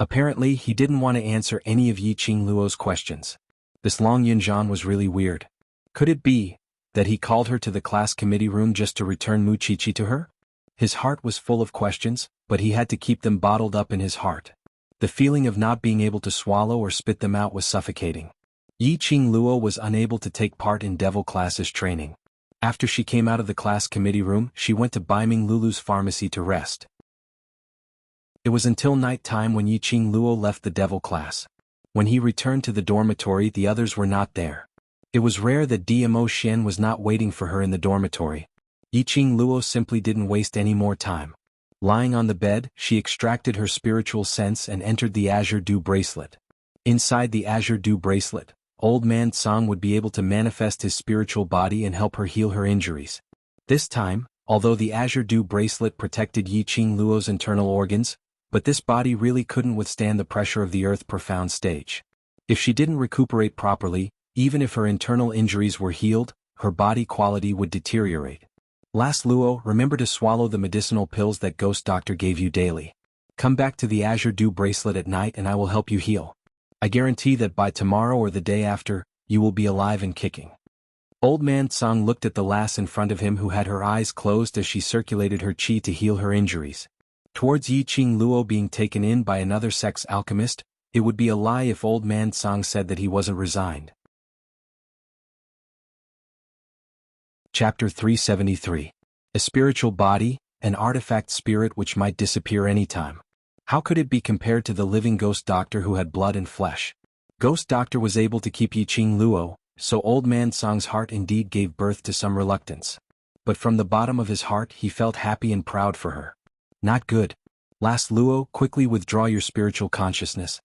Apparently he didn't want to answer any of Yiqing Luo's questions. This Long Yunjian was really weird. Could it be that he called her to the class committee room just to return Mu Chi-Chi to her? His heart was full of questions, but he had to keep them bottled up in his heart. The feeling of not being able to swallow or spit them out was suffocating. Yiqing Luo was unable to take part in devil classes training. After she came out of the class committee room, she went to Baiming Lulu's pharmacy to rest. It was until night time when Yiqing Luo left the devil class. When he returned to the dormitory, the others were not there. It was rare that Dmo Xian was not waiting for her in the dormitory. Yiqing Luo simply didn't waste any more time. Lying on the bed, she extracted her spiritual sense and entered the Azure Dew bracelet. Inside the Azure Dew bracelet, Old Man Tsang would be able to manifest his spiritual body and help her heal her injuries. This time, although the Azure Dew bracelet protected Yiqing Luo's internal organs, but this body really couldn't withstand the pressure of the Earth profound stage. If she didn't recuperate properly, even if her internal injuries were healed, her body quality would deteriorate. Last Luo, remember to swallow the medicinal pills that Ghost Doctor gave you daily. Come back to the Azure Dew bracelet at night and I will help you heal. I guarantee that by tomorrow or the day after, you will be alive and kicking. Old Man Tsang looked at the lass in front of him who had her eyes closed as she circulated her chi to heal her injuries. Towards Yiqing Luo being taken in by another sex alchemist, it would be a lie if Old Man Tsang said that he wasn't resigned. Chapter 373. A spiritual body, an artifact spirit which might disappear anytime. How could it be compared to the living Ghost Doctor who had blood and flesh? Ghost Doctor was able to keep Yiqing Luo, so Old Man Song's heart indeed gave birth to some reluctance. But from the bottom of his heart he felt happy and proud for her. Not good. Last Luo, quickly withdraw your spiritual consciousness.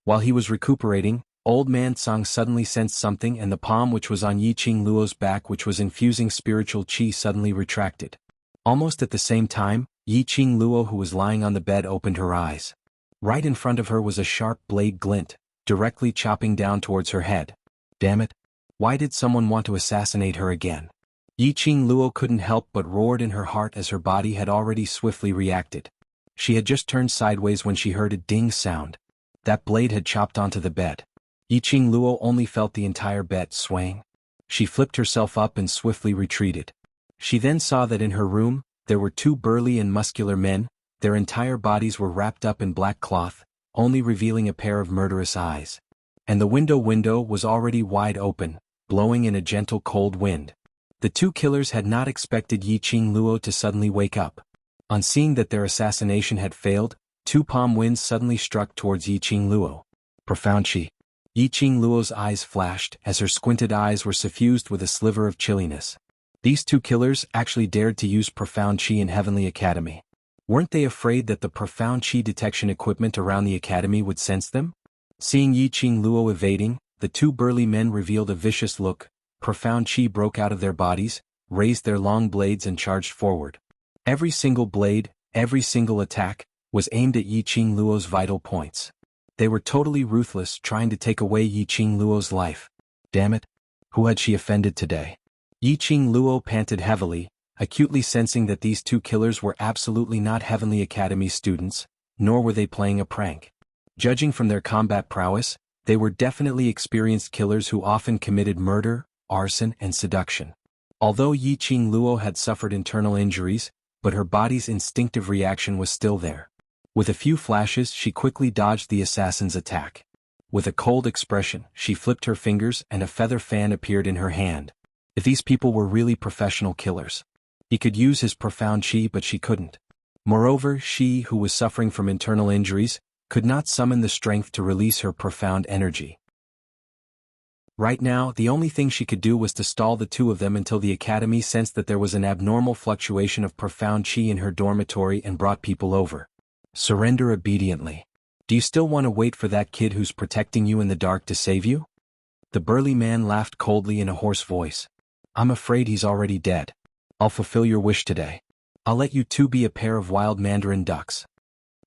While he was recuperating, Old Man Song suddenly sensed something, and the palm which was on Yiqing Luo's back, which was infusing spiritual qi, suddenly retracted. Almost at the same time, Yiqing Luo, who was lying on the bed, opened her eyes. Right in front of her was a sharp blade glint, directly chopping down towards her head. Damn it! Why did someone want to assassinate her again? Yiqing Luo couldn't help but roared in her heart, as her body had already swiftly reacted. She had just turned sideways when she heard a ding sound. That blade had chopped onto the bed. Yiqing Luo only felt the entire bed swaying. She flipped herself up and swiftly retreated. She then saw that in her room, there were two burly and muscular men. Their entire bodies were wrapped up in black cloth, only revealing a pair of murderous eyes. And the window was already wide open, blowing in a gentle cold wind. The two killers had not expected Yiqing Luo to suddenly wake up. On seeing that their assassination had failed, two palm winds suddenly struck towards Yiqing Luo. Profound qi. Yiqing Luo's eyes flashed, as her squinted eyes were suffused with a sliver of chilliness. These two killers actually dared to use profound qi in Heavenly Academy. Weren't they afraid that the profound qi detection equipment around the academy would sense them? Seeing Yiqing Luo evading, the two burly men revealed a vicious look. Profound qi broke out of their bodies, raised their long blades and charged forward. Every single blade, every single attack, was aimed at Yiqing Luo's vital points. They were totally ruthless, trying to take away Yiqing Luo's life. Damn it! Who had she offended today? Yiqing Luo panted heavily, acutely sensing that these two killers were absolutely not Heavenly Academy students, nor were they playing a prank. Judging from their combat prowess, they were definitely experienced killers who often committed murder, arson, and seduction. Although Yiqing Luo had suffered internal injuries, but her body's instinctive reaction was still there. With a few flashes, she quickly dodged the assassin's attack. With a cold expression, she flipped her fingers and a feather fan appeared in her hand. If these people were really professional killers, he could use his profound qi, but she couldn't. Moreover, she, who was suffering from internal injuries, could not summon the strength to release her profound energy. Right now, the only thing she could do was to stall the two of them until the academy sensed that there was an abnormal fluctuation of profound qi in her dormitory and brought people over. Surrender obediently. Do you still want to wait for that kid who's protecting you in the dark to save you? The burly man laughed coldly in a hoarse voice. I'm afraid he's already dead. I'll fulfill your wish today. I'll let you two be a pair of wild mandarin ducks.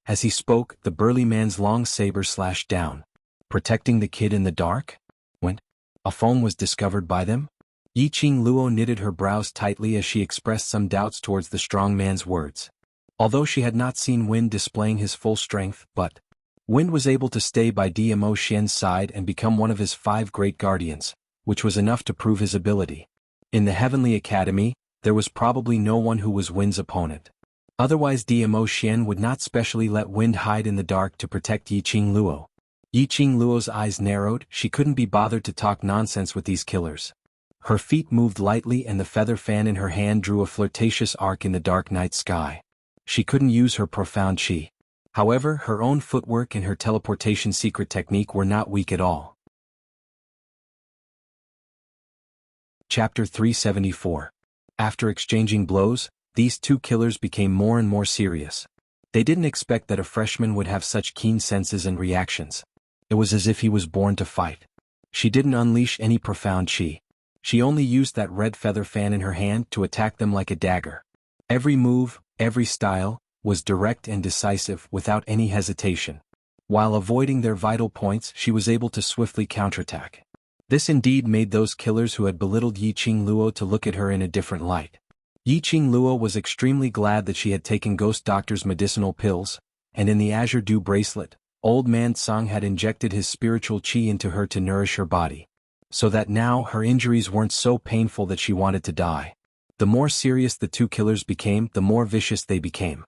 As he spoke, the burly man's long saber slashed down. Protecting the kid in the dark? When a phone was discovered by them? Yiqing Luo knitted her brows tightly as she expressed some doubts towards the strong man's words. Although she had not seen Wind displaying his full strength, but Wind was able to stay by Dmo Xian's side and become one of his 5 great guardians, which was enough to prove his ability. In the Heavenly Academy, there was probably no one who was Wind's opponent. Otherwise Dmo Xian would not specially let Wind hide in the dark to protect Yiqing Luo. Yiqing Luo's eyes narrowed, she couldn't be bothered to talk nonsense with these killers. Her feet moved lightly and the feather fan in her hand drew a flirtatious arc in the dark night sky. She couldn't use her profound qi. However, her own footwork and her teleportation secret technique were not weak at all. Chapter 374. After exchanging blows, these two killers became more and more serious. They didn't expect that a freshman would have such keen senses and reactions. It was as if he was born to fight. She didn't unleash any profound qi. She only used that red feather fan in her hand to attack them like a dagger. Every move, every style, was direct and decisive without any hesitation. While avoiding their vital points, she was able to swiftly counterattack. This indeed made those killers who had belittled Yiqing Luo to look at her in a different light. Yiqing Luo was extremely glad that she had taken Ghost Doctor's medicinal pills, and in the Azure Dew bracelet, Old Man Song had injected his spiritual qi into her to nourish her body, so that now her injuries weren't so painful that she wanted to die. The more serious the two killers became, the more vicious they became.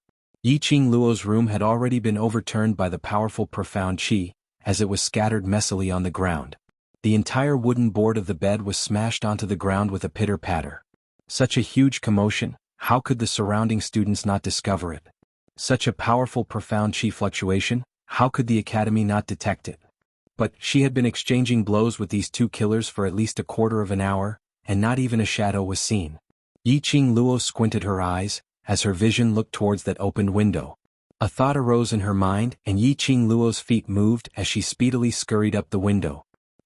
Yiqing Luo's room had already been overturned by the powerful profound qi, as it was scattered messily on the ground. The entire wooden board of the bed was smashed onto the ground with a pitter-patter. Such a huge commotion, how could the surrounding students not discover it? Such a powerful profound qi fluctuation, how could the academy not detect it? But she had been exchanging blows with these two killers for at least a quarter of an hour, and not even a shadow was seen. Yiqing Luo squinted her eyes, as her vision looked towards that opened window. A thought arose in her mind, and Yiqing Luo's feet moved as she speedily scurried up the window.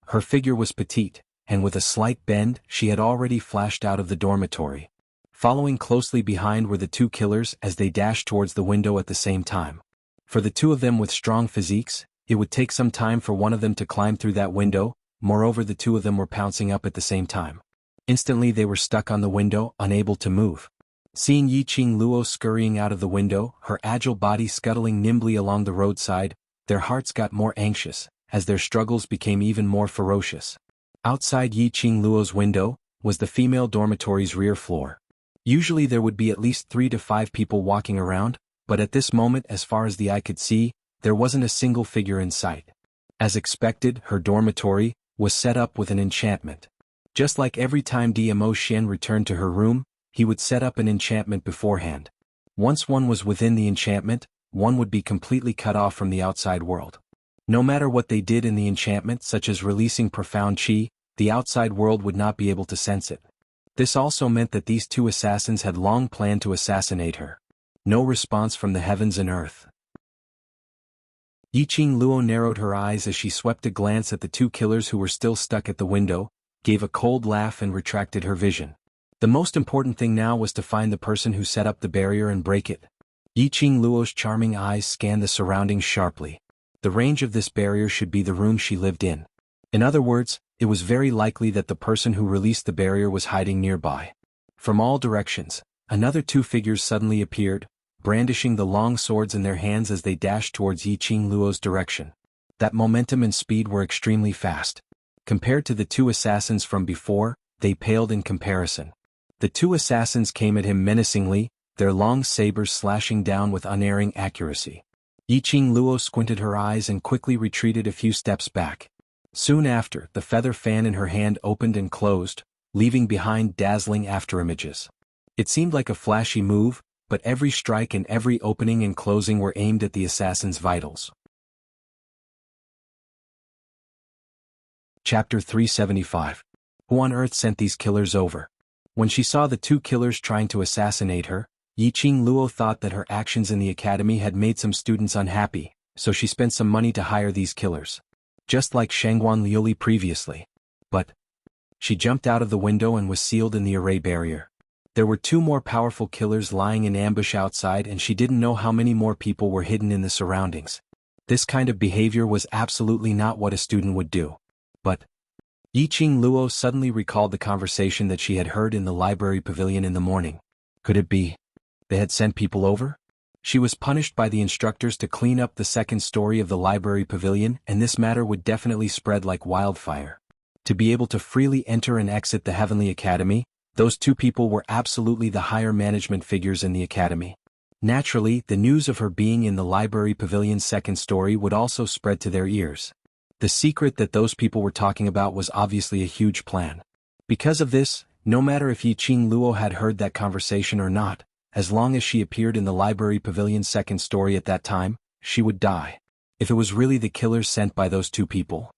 Her figure was petite, and with a slight bend, she had already flashed out of the dormitory. Following closely behind were the two killers as they dashed towards the window at the same time. For the two of them with strong physiques, it would take some time for one of them to climb through that window. Moreover, the two of them were pouncing up at the same time. Instantly they were stuck on the window, unable to move. Seeing Yiqing Luo scurrying out of the window, her agile body scuttling nimbly along the roadside, their hearts got more anxious, as their struggles became even more ferocious. Outside Yiqing Luo's window was the female dormitory's rear floor. Usually there would be at least 3 to 5 people walking around, but at this moment, as far as the eye could see, there wasn't a single figure in sight. As expected, her dormitory was set up with an enchantment. Just like every time Dmo Xian returned to her room, he would set up an enchantment beforehand. Once one was within the enchantment, one would be completely cut off from the outside world. No matter what they did in the enchantment, such as releasing profound qi, the outside world would not be able to sense it. This also meant that these two assassins had long planned to assassinate her. No response from the heavens and earth. Yiqing Luo narrowed her eyes as she swept a glance at the two killers who were still stuck at the window, gave a cold laugh and retracted her vision. The most important thing now was to find the person who set up the barrier and break it. Yiqing Luo's charming eyes scanned the surroundings sharply. The range of this barrier should be the room she lived in. In other words, it was very likely that the person who released the barrier was hiding nearby. From all directions, another two figures suddenly appeared, brandishing the long swords in their hands as they dashed towards Yiqing Luo's direction. That momentum and speed were extremely fast. Compared to the two assassins from before, they paled in comparison. The two assassins came at him menacingly, their long sabers slashing down with unerring accuracy. Yiqing Luo squinted her eyes and quickly retreated a few steps back. Soon after, the feather fan in her hand opened and closed, leaving behind dazzling afterimages. It seemed like a flashy move, but every strike and every opening and closing were aimed at the assassin's vitals. Chapter 375. Who on earth sent these killers over? When she saw the two killers trying to assassinate her, Yiqing Luo thought that her actions in the academy had made some students unhappy, so she spent some money to hire these killers. Just like Xuanhuan Liuli previously. But she jumped out of the window and was sealed in the array barrier. There were two more powerful killers lying in ambush outside, and she didn't know how many more people were hidden in the surroundings. This kind of behavior was absolutely not what a student would do. But Yiqing Luo suddenly recalled the conversation that she had heard in the library pavilion in the morning. Could it be they had sent people over? She was punished by the instructors to clean up the second story of the library pavilion, and this matter would definitely spread like wildfire. To be able to freely enter and exit the Heavenly Academy, those two people were absolutely the higher management figures in the academy. Naturally, the news of her being in the library pavilion's second story would also spread to their ears. The secret that those people were talking about was obviously a huge plan. Because of this, no matter if Yiqing Luo had heard that conversation or not, as long as she appeared in the library pavilion's second story at that time, she would die. If it was really the killers sent by those two people.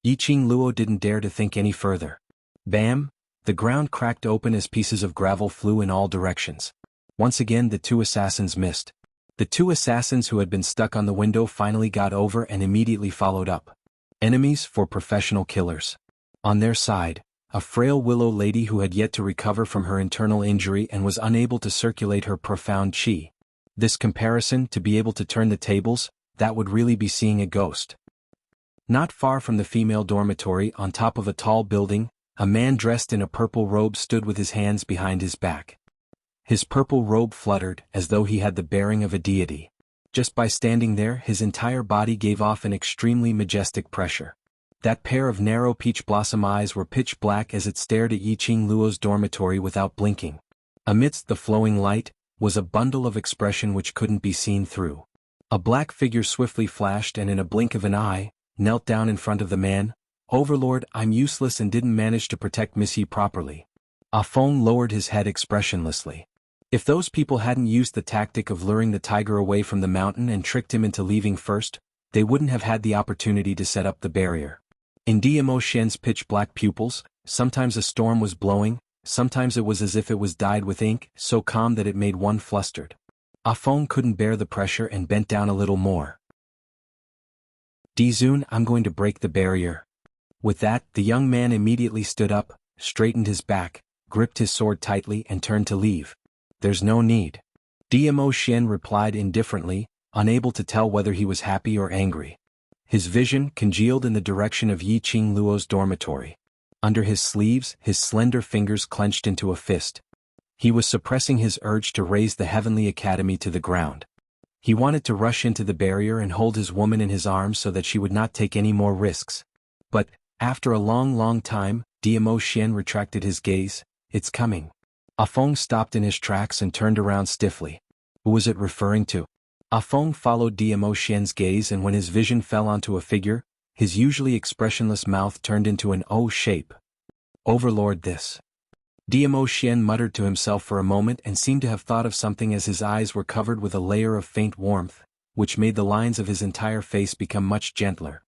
Yiqing Luo didn't dare to think any further. Bam! The ground cracked open as pieces of gravel flew in all directions. Once again the two assassins missed. The two assassins who had been stuck on the window finally got over and immediately followed up. Enemies for professional killers. On their side, a frail willow lady who had yet to recover from her internal injury and was unable to circulate her profound qi. This comparison, to be able to turn the tables, that would really be seeing a ghost. Not far from the female dormitory, on top of a tall building, a man dressed in a purple robe stood with his hands behind his back. His purple robe fluttered as though he had the bearing of a deity. Just by standing there, his entire body gave off an extremely majestic pressure. That pair of narrow peach blossom eyes were pitch black as it stared at Yiqing Luo's dormitory without blinking. Amidst the flowing light was a bundle of expression which couldn't be seen through. A black figure swiftly flashed and in a blink of an eye, knelt down in front of the man. "Overlord, I'm useless and didn't manage to protect Miss Yi properly." Afeng lowered his head expressionlessly. If those people hadn't used the tactic of luring the tiger away from the mountain and tricked him into leaving first, they wouldn't have had the opportunity to set up the barrier. In Dmo Shen's pitch-black pupils, sometimes a storm was blowing, sometimes it was as if it was dyed with ink, so calm that it made one flustered. Afeng couldn't bear the pressure and bent down a little more. Dizun, I'm going to break the barrier. With that, the young man immediately stood up, straightened his back, gripped his sword tightly and turned to leave. There's no need. Dmo Shen replied indifferently, unable to tell whether he was happy or angry. His vision congealed in the direction of Yiqing Luo's dormitory. Under his sleeves, his slender fingers clenched into a fist. He was suppressing his urge to raise the Heavenly Academy to the ground. He wanted to rush into the barrier and hold his woman in his arms so that she would not take any more risks. But, after a long time, Dmo Shen retracted his gaze. It's coming. Afeng stopped in his tracks and turned around stiffly. Who was it referring to? Afeng followed Dmo Shen's gaze, and when his vision fell onto a figure, his usually expressionless mouth turned into an O shape. Overlord this. Dmo Shen muttered to himself for a moment and seemed to have thought of something as his eyes were covered with a layer of faint warmth, which made the lines of his entire face become much gentler.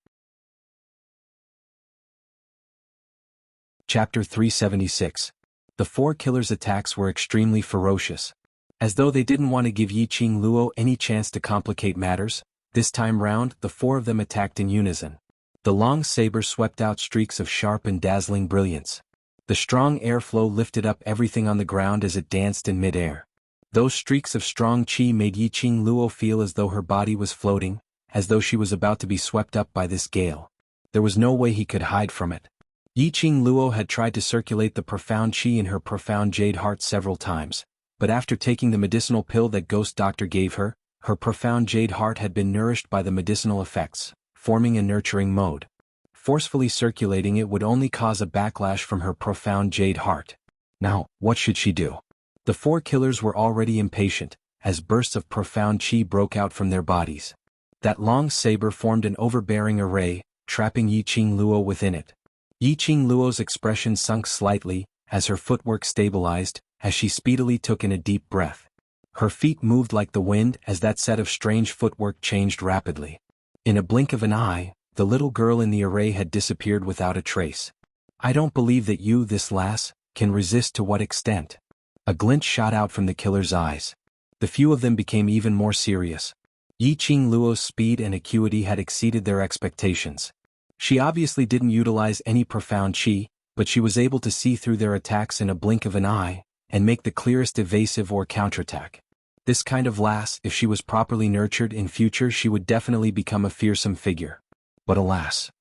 Chapter 376. The four killers' attacks were extremely ferocious. As though they didn't want to give Yiqing Luo any chance to complicate matters, this time round the four of them attacked in unison. The long saber swept out streaks of sharp and dazzling brilliance. The strong airflow lifted up everything on the ground as it danced in mid-air. Those streaks of strong qi made Yiqing Luo feel as though her body was floating, as though she was about to be swept up by this gale. There was no way he could hide from it. Yiqing Luo had tried to circulate the profound qi in her profound jade heart several times, but after taking the medicinal pill that Ghost Doctor gave her, her profound jade heart had been nourished by the medicinal effects, forming a nurturing mode. Forcefully circulating it would only cause a backlash from her profound jade heart. Now, what should she do? The four killers were already impatient, as bursts of profound qi broke out from their bodies. That long saber formed an overbearing array, trapping Yiqing Luo within it. Yiqing Luo's expression sunk slightly, as her footwork stabilized, as she speedily took in a deep breath. Her feet moved like the wind as that set of strange footwork changed rapidly. In a blink of an eye, the little girl in the array had disappeared without a trace. I don't believe that you, this lass, can resist. To what extent? A glint shot out from the killer's eyes. The few of them became even more serious. Yiqing Luo's speed and acuity had exceeded their expectations. She obviously didn't utilize any profound qi, but she was able to see through their attacks in a blink of an eye, and make the clearest evasive or counterattack. This kind of lass, if she was properly nurtured in future, she would definitely become a fearsome figure. But alas.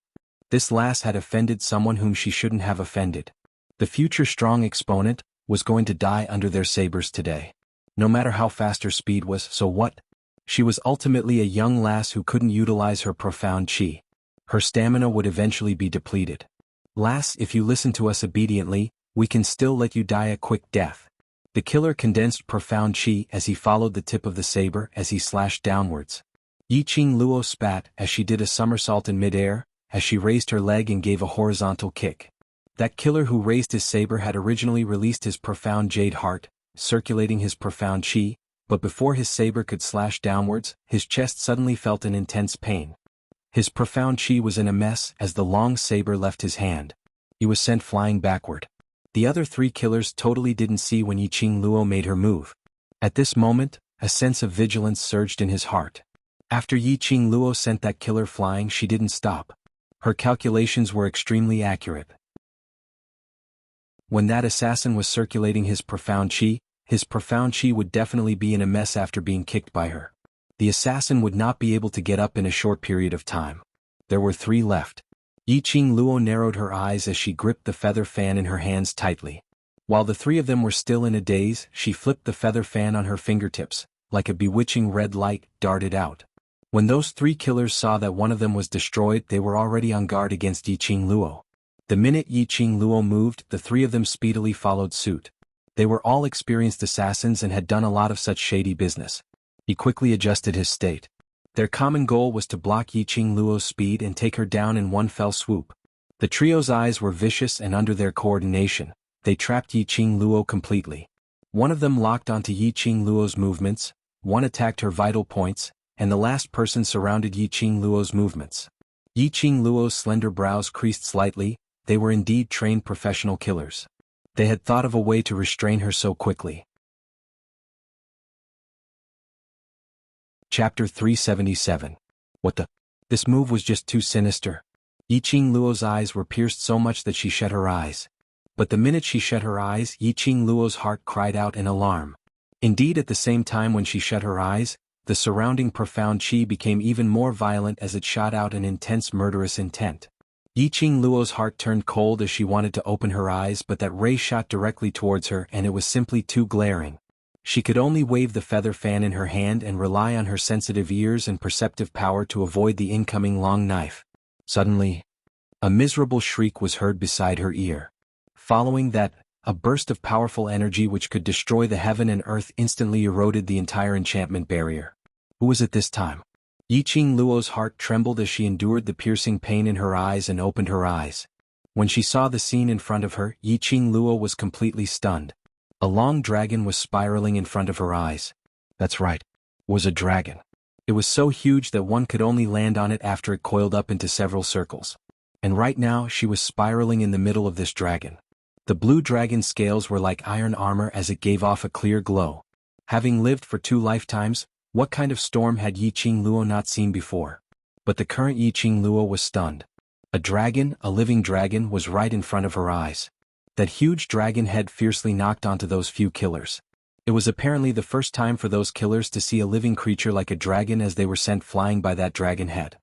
This lass had offended someone whom she shouldn't have offended. The future strong exponent was going to die under their sabers today. No matter how fast her speed was, so what? She was ultimately a young lass who couldn't utilize her profound qi. Her stamina would eventually be depleted. Lass, if you listen to us obediently, we can still let you die a quick death. The killer condensed profound qi as he followed the tip of the saber as he slashed downwards. Yiqing Luo spat as she did a somersault in midair, as she raised her leg and gave a horizontal kick. That killer who raised his saber had originally released his profound jade heart, circulating his profound qi, but before his saber could slash downwards, his chest suddenly felt an intense pain. His profound qi was in a mess as the long saber left his hand. He was sent flying backward. The other three killers totally didn't see when Yiqing Luo made her move. At this moment, a sense of vigilance surged in his heart. After Yiqing Luo sent that killer flying, she didn't stop. Her calculations were extremely accurate. When that assassin was circulating his profound qi would definitely be in a mess after being kicked by her. The assassin would not be able to get up in a short period of time. There were three left. Yiqing Luo narrowed her eyes as she gripped the feather fan in her hands tightly. While the three of them were still in a daze, she flipped the feather fan on her fingertips, like a bewitching red light darted out. When those three killers saw that one of them was destroyed, they were already on guard against Yiqing Luo. The minute Yiqing Luo moved, the three of them speedily followed suit. They were all experienced assassins and had done a lot of such shady business. He quickly adjusted his state. Their common goal was to block Yiqing Luo's speed and take her down in one fell swoop. The trio's eyes were vicious, and under their coordination, they trapped Yiqing Luo completely. One of them locked onto Yiqing Luo's movements, one attacked her vital points, and the last person surrounded Yiqing Luo's movements. Yiqing Luo's slender brows creased slightly. They were indeed trained professional killers. They had thought of a way to restrain her so quickly. Chapter 377. What the? This move was just too sinister. Yiqing Luo's eyes were pierced so much that she shut her eyes. But the minute she shut her eyes, Yiqing Luo's heart cried out in alarm. Indeed, at the same time when she shut her eyes, the surrounding profound qi became even more violent as it shot out an intense murderous intent. Yiqing Luo's heart turned cold as she wanted to open her eyes, but that ray shot directly towards her and it was simply too glaring. She could only wave the feather fan in her hand and rely on her sensitive ears and perceptive power to avoid the incoming long knife. Suddenly, a miserable shriek was heard beside her ear. Following that, a burst of powerful energy which could destroy the heaven and earth instantly eroded the entire enchantment barrier. Who was it this time? Yiqing Luo's heart trembled as she endured the piercing pain in her eyes and opened her eyes. When she saw the scene in front of her, Yiqing Luo was completely stunned. A long dragon was spiraling in front of her eyes. That's right, was a dragon. It was so huge that one could only land on it after it coiled up into several circles. And right now she was spiraling in the middle of this dragon. The blue dragon's scales were like iron armor as it gave off a clear glow. Having lived for 2 lifetimes, what kind of storm had Yiqing Luo not seen before? But the current Yiqing Luo was stunned. A dragon, a living dragon, was right in front of her eyes. That huge dragon head fiercely knocked onto those few killers. It was apparently the first time for those killers to see a living creature like a dragon as they were sent flying by that dragon head.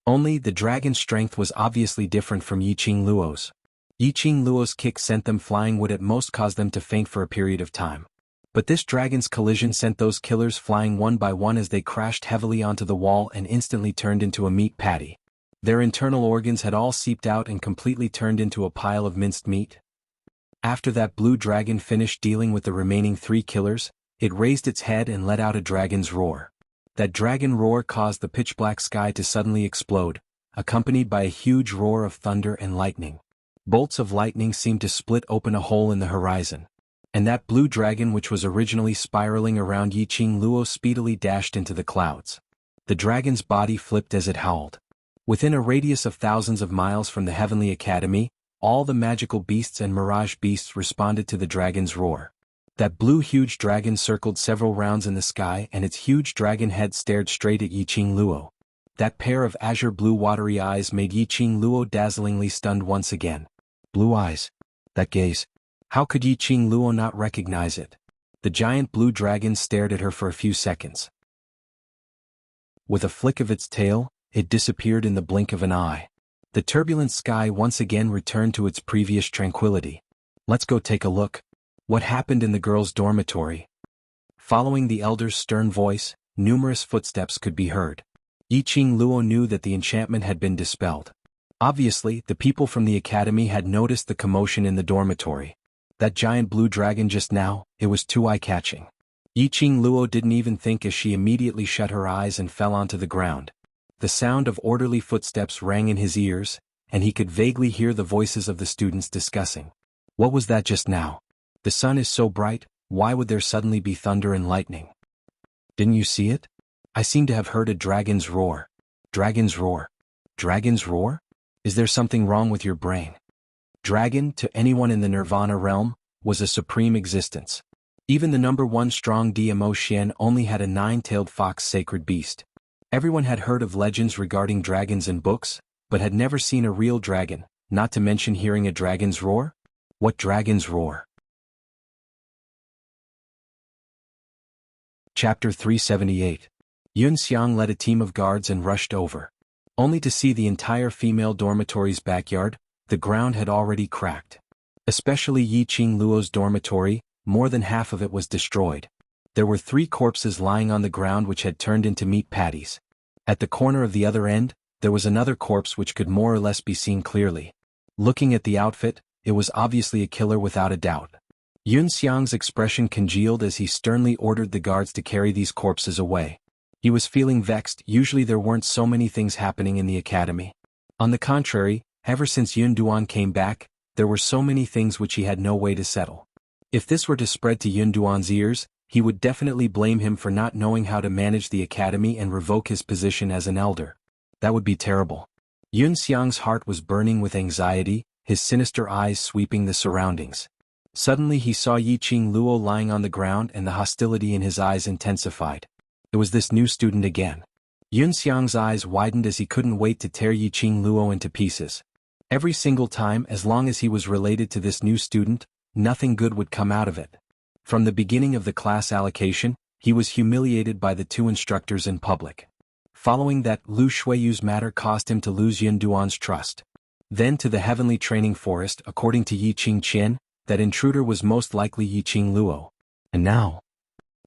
Only the dragon's strength was obviously different from Yiqing Luo's. Yiqing Luo's kick sent them flying would at most cause them to faint for a period of time. But this dragon's collision sent those killers flying one by one as they crashed heavily onto the wall and instantly turned into a meat patty. Their internal organs had all seeped out and completely turned into a pile of minced meat. After that blue dragon finished dealing with the remaining 3 killers, it raised its head and let out a dragon's roar. That dragon roar caused the pitch-black sky to suddenly explode, accompanied by a huge roar of thunder and lightning. Bolts of lightning seemed to split open a hole in the horizon. And that blue dragon which was originally spiraling around Yiqing Luo speedily dashed into the clouds. The dragon's body flipped as it howled. Within a radius of thousands of miles from the Heavenly Academy, all the magical beasts and mirage beasts responded to the dragon's roar. That blue huge dragon circled several rounds in the sky and its huge dragon head stared straight at Yiqing Luo. That pair of azure blue watery eyes made Yiqing Luo dazzlingly stunned once again. Blue eyes. That gaze. How could Yiqing Luo not recognize it? The giant blue dragon stared at her for a few seconds. With a flick of its tail, it disappeared in the blink of an eye. The turbulent sky once again returned to its previous tranquility. Let's go take a look. What happened in the girls' dormitory? Following the elder's stern voice, numerous footsteps could be heard. Yiqing Luo knew that the enchantment had been dispelled. Obviously, the people from the academy had noticed the commotion in the dormitory. That giant blue dragon just now, it was too eye-catching. Yiqing Luo didn't even think as she immediately shut her eyes and fell onto the ground. The sound of orderly footsteps rang in his ears, and he could vaguely hear the voices of the students discussing. What was that just now? The sun is so bright, why would there suddenly be thunder and lightning? Didn't you see it? I seem to have heard a dragon's roar. Dragon's roar? Dragon's roar? Is there something wrong with your brain? Dragon, to anyone in the Nirvana realm, was a supreme existence. Even the number 1 strong DMO Xian only had a 9-tailed fox sacred beast. Everyone had heard of legends regarding dragons in books, but had never seen a real dragon, not to mention hearing a dragon's roar. What dragon's roar? Chapter 378. Yunxiang led a team of guards and rushed over. Only to see the entire female dormitory's backyard. The ground had already cracked. Especially Yiqing Luo's dormitory, more than half of it was destroyed. There were 3 corpses lying on the ground which had turned into meat patties. At the corner of the other end, there was another corpse which could more or less be seen clearly. Looking at the outfit, it was obviously a killer without a doubt. Yunxiang's expression congealed as he sternly ordered the guards to carry these corpses away. He was feeling vexed. Usually there weren't so many things happening in the academy. On the contrary, ever since Yun Duan came back, there were so many things which he had no way to settle. If this were to spread to Yun Duan's ears, he would definitely blame him for not knowing how to manage the academy and revoke his position as an elder. That would be terrible. Yunxiang's heart was burning with anxiety, his sinister eyes sweeping the surroundings. Suddenly he saw Yiqing Luo lying on the ground and the hostility in his eyes intensified. It was this new student again. Yunxiang's eyes widened as he couldn't wait to tear Yiqing Luo into pieces. Every single time, as long as he was related to this new student, nothing good would come out of it. From the beginning of the class allocation, he was humiliated by the two instructors in public. Following that, Lu Shuiyu's matter caused him to lose Yun Duan's trust. Then to the heavenly training forest, according to Yiqing Qian, that intruder was most likely Yiqing Luo. And now,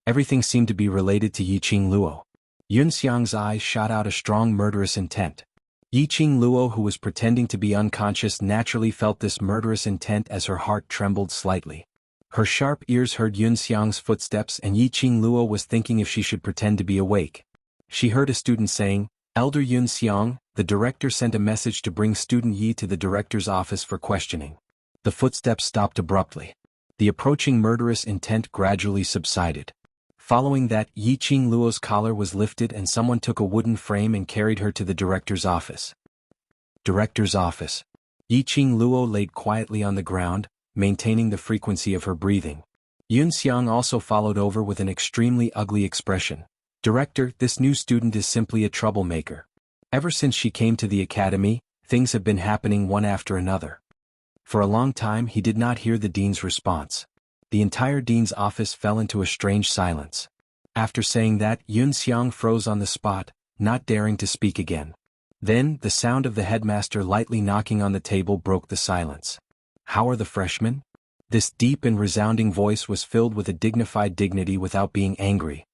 everything seemed to be related to Yiqing Luo. Yunxiang's eyes shot out a strong murderous intent. Yiqing Luo, who was pretending to be unconscious, naturally felt this murderous intent as her heart trembled slightly. Her sharp ears heard Yunxiang's footsteps, and Yiqing Luo was thinking if she should pretend to be awake. She heard a student saying, "Elder Yunxiang, the director sent a message to bring student Yi to the director's office for questioning." The footsteps stopped abruptly. The approaching murderous intent gradually subsided. Following that, Yiqing Luo's collar was lifted and someone took a wooden frame and carried her to the director's office. Director's office. Yiqing Luo laid quietly on the ground, maintaining the frequency of her breathing. Yunxiang also followed over with an extremely ugly expression. "Director, this new student is simply a troublemaker. Ever since she came to the academy, things have been happening one after another." For a long time he did not hear the dean's response. The entire dean's office fell into a strange silence. After saying that, Yunxiang froze on the spot, not daring to speak again. Then, the sound of the headmaster lightly knocking on the table broke the silence. "How are the freshmen?" This deep and resounding voice was filled with a dignified dignity without being angry.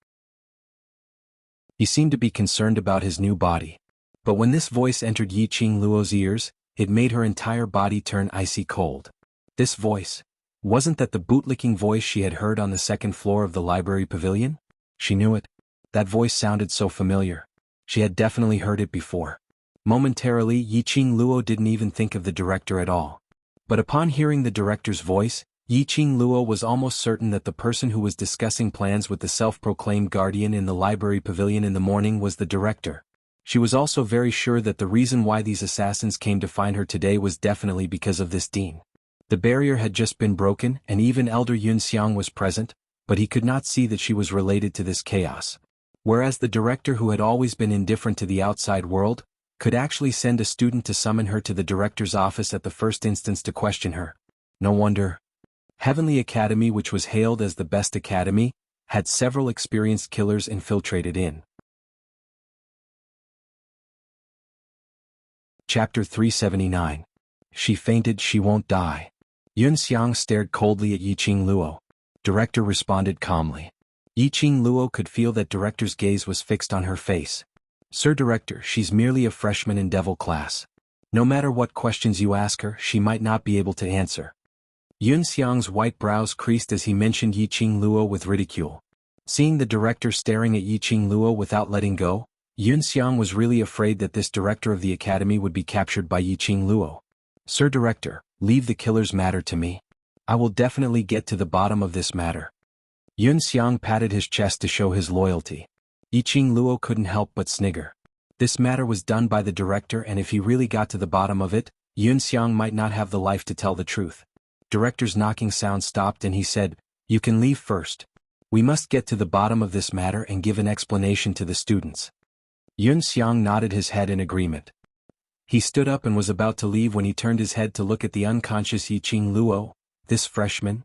He seemed to be concerned about his new body. But when this voice entered Yiqing Luo's ears, it made her entire body turn icy cold. This voice, wasn't that the bootlicking voice she had heard on the second floor of the library pavilion? She knew it. That voice sounded so familiar. She had definitely heard it before. Momentarily, Yiqing Luo didn't even think of the director at all. But upon hearing the director's voice, Yiqing Luo was almost certain that the person who was discussing plans with the self-proclaimed guardian in the library pavilion in the morning was the director. She was also very sure that the reason why these assassins came to find her today was definitely because of this dean. The barrier had just been broken, and even Elder Yunxiang was present, but he could not see that she was related to this chaos. Whereas the director, who had always been indifferent to the outside world, could actually send a student to summon her to the director's office at the first instance to question her. No wonder. Heavenly Academy, which was hailed as the best academy, had several experienced killers infiltrated in. Chapter 379. She fainted, she won't die. Yunxiang stared coldly at Yiqing Luo. Director responded calmly. Yiqing Luo could feel that director's gaze was fixed on her face. "Sir Director, she's merely a freshman in Devil class. No matter what questions you ask her, she might not be able to answer." Yunxiang's white brows creased as he mentioned Yiqing Luo with ridicule. Seeing the director staring at Yiqing Luo without letting go, Yunxiang was really afraid that this director of the academy would be captured by Yiqing Luo. "Sir Director, leave the killer's matter to me. I will definitely get to the bottom of this matter." Yunxiang patted his chest to show his loyalty. Yiqing Luo couldn't help but snigger. This matter was done by the director, and if he really got to the bottom of it, Yunxiang might not have the life to tell the truth. Director's knocking sound stopped and he said, "You can leave first. We must get to the bottom of this matter and give an explanation to the students." Yunxiang nodded his head in agreement. He stood up and was about to leave when he turned his head to look at the unconscious Yiqing Luo. This freshman?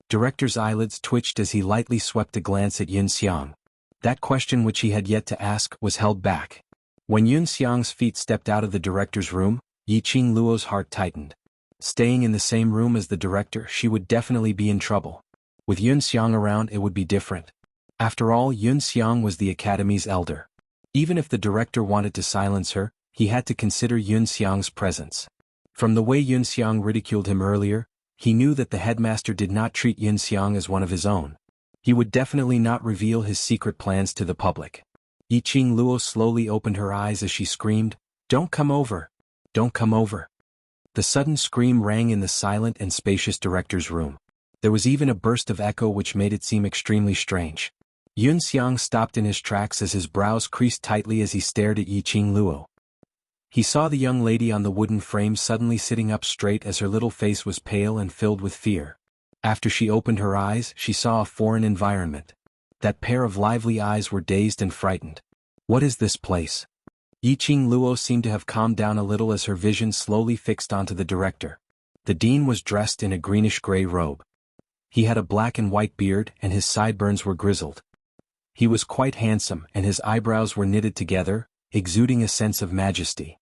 Director's eyelids twitched as he lightly swept a glance at Yunxiang. That question, which he had yet to ask, was held back. When Yunxiang's feet stepped out of the director's room, Yiqing Luo's heart tightened. Staying in the same room as the director, she would definitely be in trouble. With Yunxiang around, it would be different. After all, Yunxiang was the academy's elder. Even if the director wanted to silence her, he had to consider Yunxiang's presence. From the way Yunxiang ridiculed him earlier, he knew that the headmaster did not treat Yunxiang as one of his own. He would definitely not reveal his secret plans to the public. Yiqing Luo slowly opened her eyes as she screamed, "Don't come over! Don't come over!" The sudden scream rang in the silent and spacious director's room. There was even a burst of echo which made it seem extremely strange. Yunxiang stopped in his tracks as his brows creased tightly as he stared at Yiqing Luo. He saw the young lady on the wooden frame suddenly sitting up straight as her little face was pale and filled with fear. After she opened her eyes, she saw a foreign environment. That pair of lively eyes were dazed and frightened. What is this place? Yiqing Luo seemed to have calmed down a little as her vision slowly fixed onto the director. The dean was dressed in a greenish-gray robe. He had a black and white beard and his sideburns were grizzled. He was quite handsome and his eyebrows were knitted together, exuding a sense of majesty.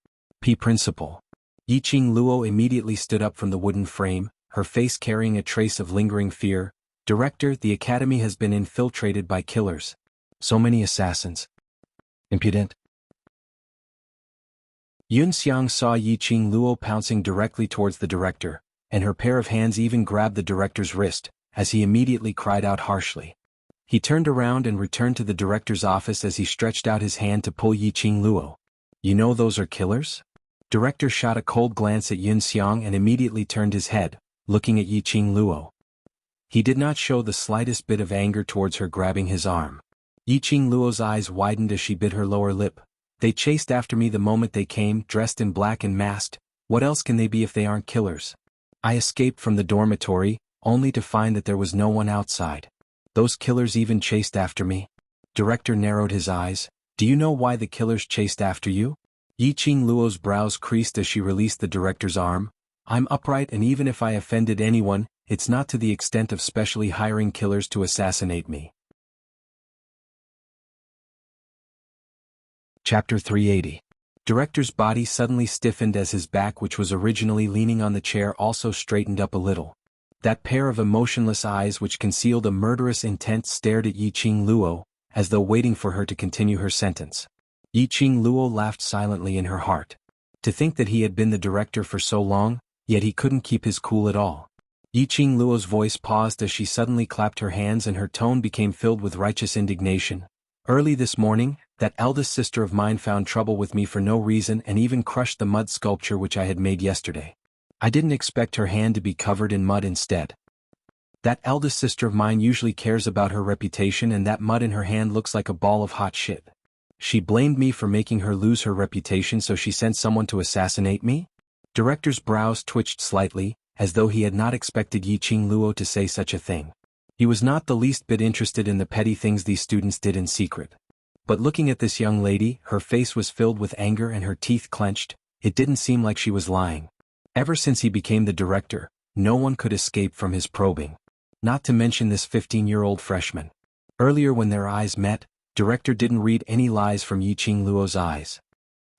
Principal. Yiqing Luo immediately stood up from the wooden frame, her face carrying a trace of lingering fear. Director, the academy has been infiltrated by killers. So many assassins. Impudent. Yunxiang saw Yiqing Luo pouncing directly towards the director, and her pair of hands even grabbed the director's wrist, as he immediately cried out harshly. He turned around and returned to the director's office as he stretched out his hand to pull Yiqing Luo. You know those are killers? Director shot a cold glance at Yunxiang and immediately turned his head, looking at Yiqing Luo. He did not show the slightest bit of anger towards her grabbing his arm. Yiqing Luo's eyes widened as she bit her lower lip. They chased after me the moment they came, dressed in black and masked. What else can they be if they aren't killers? I escaped from the dormitory, only to find that there was no one outside. Those killers even chased after me. Director narrowed his eyes. Do you know why the killers chased after you? Yiqing Luo's brows creased as she released the director's arm. I'm upright and even if I offended anyone, it's not to the extent of specially hiring killers to assassinate me. Chapter 380. Director's body suddenly stiffened as his back, which was originally leaning on the chair, also straightened up a little. That pair of emotionless eyes which concealed a murderous intent stared at Yiqing Luo, as though waiting for her to continue her sentence. Yiqing Luo laughed silently in her heart. To think that he had been the director for so long, yet he couldn't keep his cool at all. Yiqing Luo's voice paused as she suddenly clapped her hands and her tone became filled with righteous indignation. Early this morning, that eldest sister of mine found trouble with me for no reason and even crushed the mud sculpture which I had made yesterday. I didn't expect her hand to be covered in mud instead. That eldest sister of mine usually cares about her reputation, and that mud in her hand looks like a ball of hot shit. She blamed me for making her lose her reputation, so she sent someone to assassinate me? Director's brows twitched slightly, as though he had not expected Yiqing Luo to say such a thing. He was not the least bit interested in the petty things these students did in secret. But looking at this young lady, her face was filled with anger and her teeth clenched. It didn't seem like she was lying. Ever since he became the director, no one could escape from his probing. Not to mention this 15-year-old freshman. Earlier when their eyes met, Director didn't read any lies from Yiqing Luo's eyes.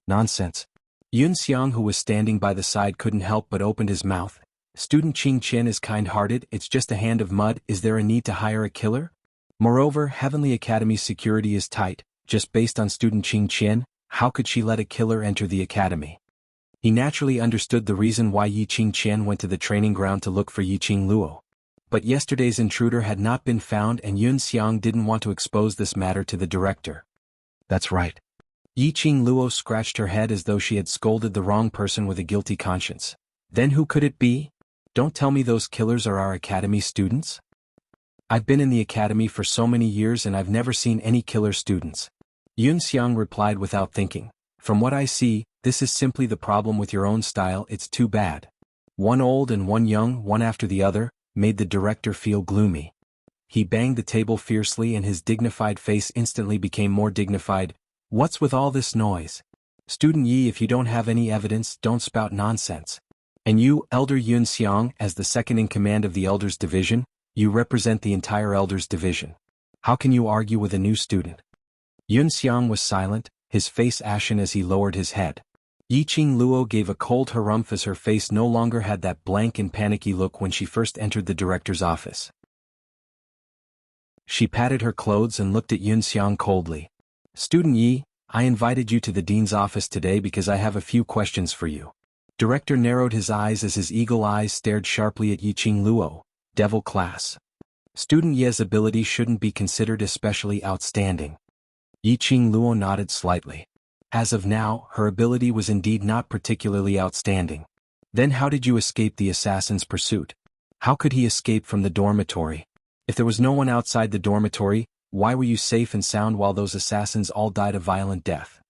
Nonsense. Yunxiang, who was standing by the side, couldn't help but opened his mouth. Student Qing Qian is kind-hearted, it's just a hand of mud. Is there a need to hire a killer? Moreover, Heavenly Academy's security is tight. Just based on student Qing Qian, how could she let a killer enter the academy? He naturally understood the reason why Yiqing Qian went to the training ground to look for Yiqing Luo. But yesterday's intruder had not been found and Yunxiang didn't want to expose this matter to the director. That's right. Yiqing Luo scratched her head as though she had scolded the wrong person with a guilty conscience. Then who could it be? Don't tell me those killers are our academy students? I've been in the academy for so many years and I've never seen any killer students. Yunxiang replied without thinking. From what I see, this is simply the problem with your own style. It's too bad. One old and one young, one after the other, made the director feel gloomy. He banged the table fiercely and his dignified face instantly became more dignified. What's with all this noise? Student Yi, if you don't have any evidence, don't spout nonsense. And you, Elder Yunxiang, as the second in command of the Elders Division, you represent the entire Elders Division. How can you argue with a new student? Yunxiang was silent, his face ashen as he lowered his head. Yiqing Luo gave a cold harumph as her face no longer had that blank and panicky look when she first entered the director's office. She patted her clothes and looked at Yunxiang coldly. Student Yi, I invited you to the dean's office today because I have a few questions for you. Director narrowed his eyes as his eagle eyes stared sharply at Yiqing Luo. Devil class. Student Ye's ability shouldn't be considered especially outstanding. Yiqing Luo nodded slightly. As of now, her ability was indeed not particularly outstanding. Then how did you escape the assassin's pursuit? How could he escape from the dormitory? If there was no one outside the dormitory, why were you safe and sound while those assassins all died a violent death?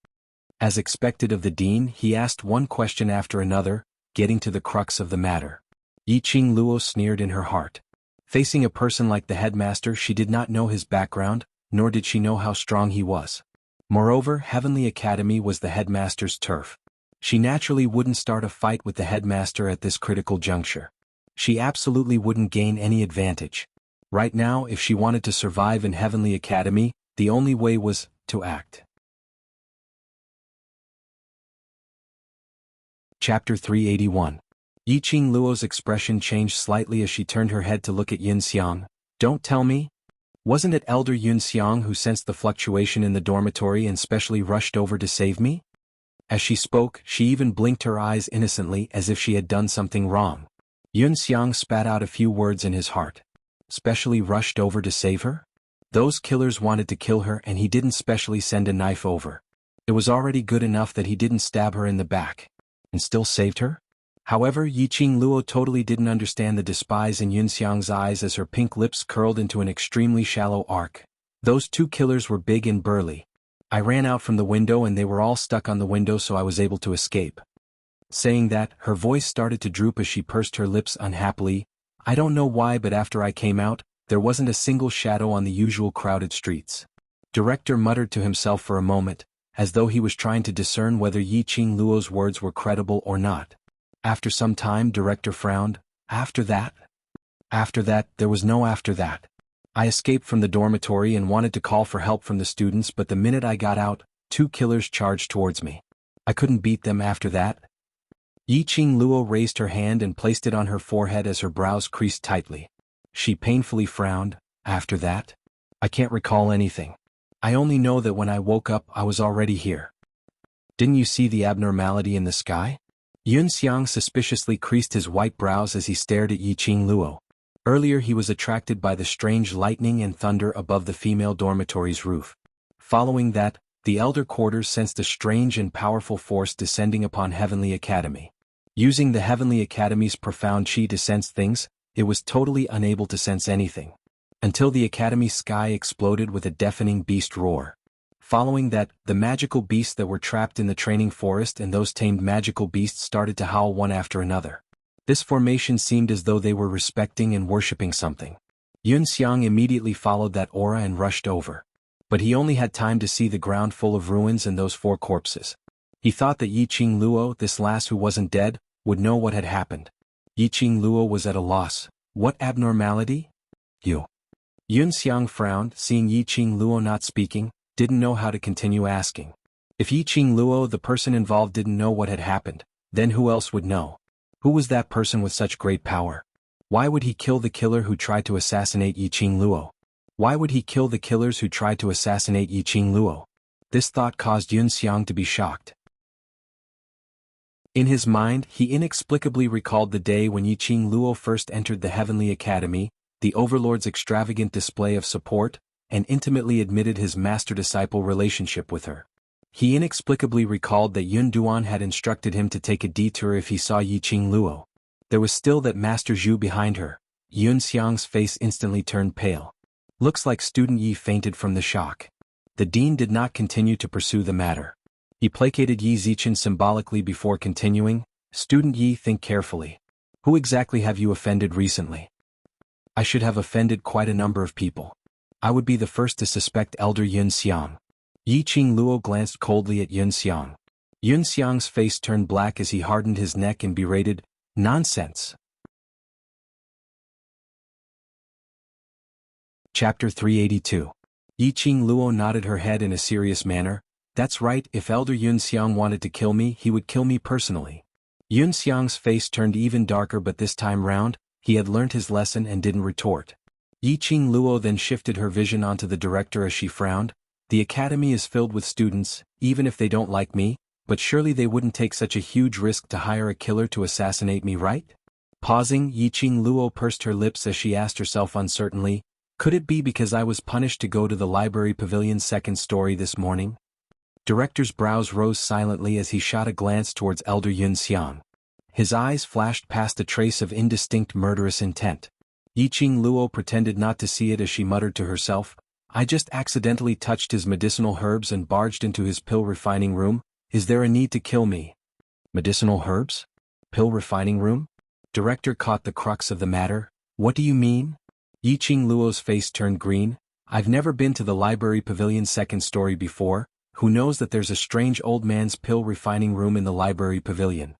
As expected of the dean, he asked one question after another, getting to the crux of the matter. Yiqing Luo sneered in her heart. Facing a person like the headmaster, she did not know his background, nor did she know how strong he was. Moreover, Heavenly Academy was the headmaster's turf. She naturally wouldn't start a fight with the headmaster at this critical juncture. She absolutely wouldn't gain any advantage. Right now, if she wanted to survive in Heavenly Academy, the only way was to act. Chapter 381. Yiqing Luo's expression changed slightly as she turned her head to look at Yunxiang. Don't tell me? Wasn't it Elder Yunxiang who sensed the fluctuation in the dormitory and specially rushed over to save me? As she spoke, she even blinked her eyes innocently as if she had done something wrong. Yunxiang spat out a few words in his heart. Specially rushed over to save her? Those killers wanted to kill her and he didn't specially send a knife over. It was already good enough that he didn't stab her in the back. And still saved her? However, Yiqing Luo totally didn't understand the despise in Yunxiang's eyes as her pink lips curled into an extremely shallow arc. Those two killers were big and burly. I ran out from the window and they were all stuck on the window, so I was able to escape. Saying that, her voice started to droop as she pursed her lips unhappily. I don't know why, but after I came out, there wasn't a single shadow on the usual crowded streets. Director muttered to himself for a moment, as though he was trying to discern whether Yiqing Luo's words were credible or not. After some time, Director frowned. After that? After that, there was no after that. I escaped from the dormitory and wanted to call for help from the students, but the minute I got out, two killers charged towards me. I couldn't beat them after that. Yiqing Luo raised her hand and placed it on her forehead as her brows creased tightly. She painfully frowned. After that? I can't recall anything. I only know that when I woke up I was already here. Didn't you see the abnormality in the sky? Yunxiang suspiciously creased his white brows as he stared at Yiqing Luo. Earlier he was attracted by the strange lightning and thunder above the female dormitory's roof. Following that, the elder quarters sensed a strange and powerful force descending upon Heavenly Academy. Using the Heavenly Academy's profound chi to sense things, it was totally unable to sense anything. Until the Academy sky exploded with a deafening beast roar. Following that, the magical beasts that were trapped in the training forest and those tamed magical beasts started to howl one after another. This formation seemed as though they were respecting and worshipping something. Yunxiang immediately followed that aura and rushed over. But he only had time to see the ground full of ruins and those four corpses. He thought that Yiqing Luo, this last who wasn't dead, would know what had happened. Yiqing Luo was at a loss. What abnormality? Yunxiang frowned, seeing Yiqing Luo not speaking, didn't know how to continue asking. If Yiqing Luo, the person involved, didn't know what had happened, then who else would know? Who was that person with such great power? Why would he kill the killer who tried to assassinate Yiqing Luo? Why would he kill the killers who tried to assassinate Yiqing Luo? This thought caused Yunxiang to be shocked. In his mind, he inexplicably recalled the day when Yiqing Luo first entered the Heavenly Academy, the Overlord's extravagant display of support, and intimately admitted his master-disciple relationship with her. He inexplicably recalled that Yun Duan had instructed him to take a detour if he saw Yiqing Luo. There was still that Master Zhu behind her. Yunxiang's face instantly turned pale. Looks like student Yi fainted from the shock. The dean did not continue to pursue the matter. He placated Yi Zichen symbolically before continuing. Student Yi, think carefully. Who exactly have you offended recently? I should have offended quite a number of people. I would be the first to suspect Elder Yunxiang. Yiqing Luo glanced coldly at Yunxiang. Yunxiang's face turned black as he hardened his neck and berated, "Nonsense." Chapter 382. Yiqing Luo nodded her head in a serious manner. That's right, if Elder Yunxiang wanted to kill me, he would kill me personally. Yunxiang's face turned even darker, but this time round, he had learnt his lesson and didn't retort. Yiqing Luo then shifted her vision onto the director as she frowned. The academy is filled with students, even if they don't like me, but surely they wouldn't take such a huge risk to hire a killer to assassinate me, right? Pausing, Yiqing Luo pursed her lips as she asked herself uncertainly, could it be because I was punished to go to the library pavilion's second story this morning? Director's brows rose silently as he shot a glance towards Elder Yunxiang. His eyes flashed past a trace of indistinct murderous intent. Yiqing Luo pretended not to see it as she muttered to herself, "I just accidentally touched his medicinal herbs and barged into his pill refining room. Is there a need to kill me?" Medicinal herbs? Pill refining room? Director caught the crux of the matter. "What do you mean?" Yiqing Luo's face turned green. "I've never been to the library pavilion's second story before. Who knows that there's a strange old man's pill refining room in the library pavilion?"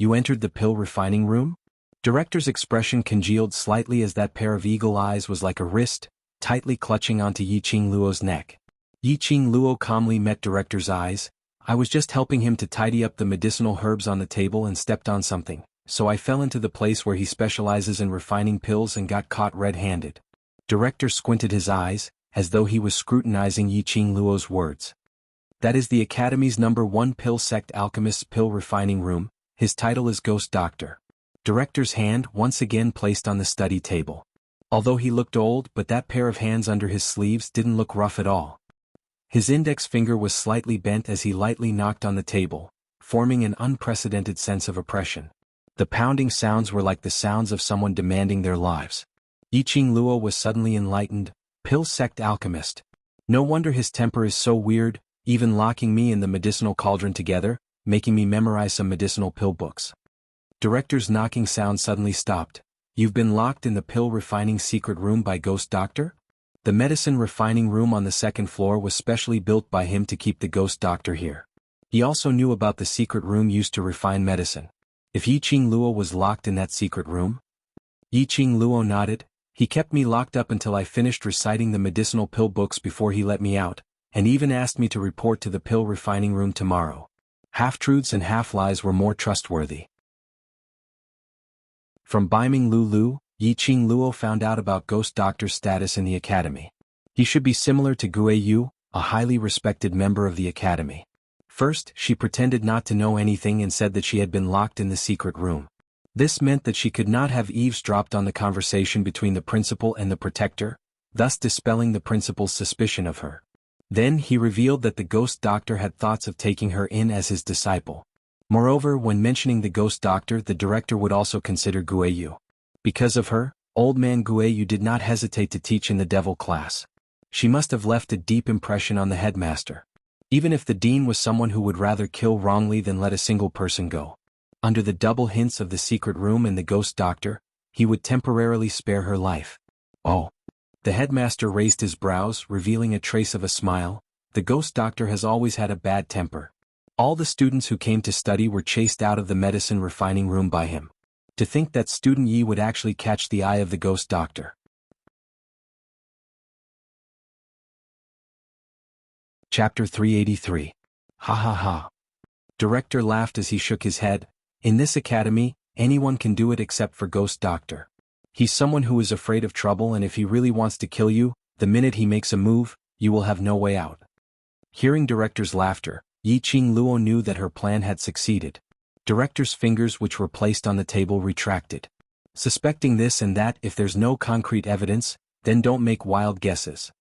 "You entered the pill refining room?" Director's expression congealed slightly as that pair of eagle eyes was like a wrist, tightly clutching onto Yiqing Luo's neck. Yiqing Luo calmly met Director's eyes. "I was just helping him to tidy up the medicinal herbs on the table and stepped on something, so I fell into the place where he specializes in refining pills and got caught red-handed." Director squinted his eyes, as though he was scrutinizing Yiqing Luo's words. "That is the Academy's #1 pill sect alchemist's pill refining room. His title is Ghost Doctor." Director's hand once again placed on the study table. Although he looked old, but that pair of hands under his sleeves didn't look rough at all. His index finger was slightly bent as he lightly knocked on the table, forming an unprecedented sense of oppression. The pounding sounds were like the sounds of someone demanding their lives. Yiqing Luo was suddenly enlightened. Pill sect alchemist. No wonder his temper is so weird, even locking me in the medicinal cauldron together, making me memorize some medicinal pill books. Director's knocking sound suddenly stopped. "You've been locked in the pill refining secret room by Ghost Doctor?" The medicine refining room on the second floor was specially built by him to keep the Ghost Doctor here. He also knew about the secret room used to refine medicine. If Yiqing Luo was locked in that secret room? Yiqing Luo nodded. "He kept me locked up until I finished reciting the medicinal pill books before he let me out, and even asked me to report to the pill refining room tomorrow." Half-truths and half-lies were more trustworthy. From Biming Lulu, Yiqing Luo found out about Ghost Doctor's status in the Academy. He should be similar to Gue Yu, a highly respected member of the Academy. First, she pretended not to know anything and said that she had been locked in the secret room. This meant that she could not have eavesdropped on the conversation between the principal and the protector, thus dispelling the principal's suspicion of her. Then he revealed that the Ghost Doctor had thoughts of taking her in as his disciple. Moreover, when mentioning the Ghost Doctor, the director would also consider Gue Yu. Because of her, old man Gue Yu did not hesitate to teach in the devil class. She must have left a deep impression on the headmaster. Even if the dean was someone who would rather kill wrongly than let a single person go. Under the double hints of the secret room and the Ghost Doctor, he would temporarily spare her life. "Oh." The headmaster raised his brows, revealing a trace of a smile. "The Ghost Doctor has always had a bad temper. All the students who came to study were chased out of the medicine refining room by him. To think that student Yi would actually catch the eye of the Ghost Doctor." Chapter 383. Ha ha ha. Director laughed as he shook his head. "In this academy, anyone can do it except for Ghost Doctor. He's someone who is afraid of trouble, and if he really wants to kill you, the minute he makes a move, you will have no way out." Hearing Director's laughter, Yiqing Luo knew that her plan had succeeded. Director's fingers, which were placed on the table, retracted. Suspecting this and that, if there's no concrete evidence, then don't make wild guesses.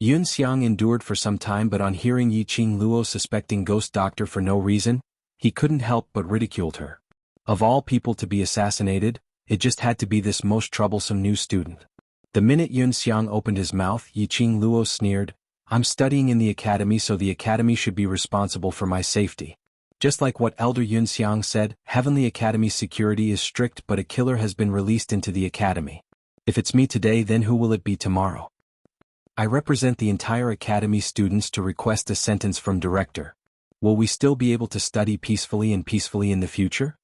Yunxiang endured for some time, but on hearing Yiqing Luo suspecting Ghost Doctor for no reason, he couldn't help but ridiculed her. Of all people to be assassinated, it just had to be this most troublesome new student. The minute Yunxiang opened his mouth, Yiqing Luo sneered, "I'm studying in the academy, so the academy should be responsible for my safety." Just like what Elder Yunxiang said, Heavenly Academy's security is strict, but a killer has been released into the academy. If it's me today, then who will it be tomorrow? I represent the entire academy students to request a sentence from Director. Will we still be able to study peacefully in the future?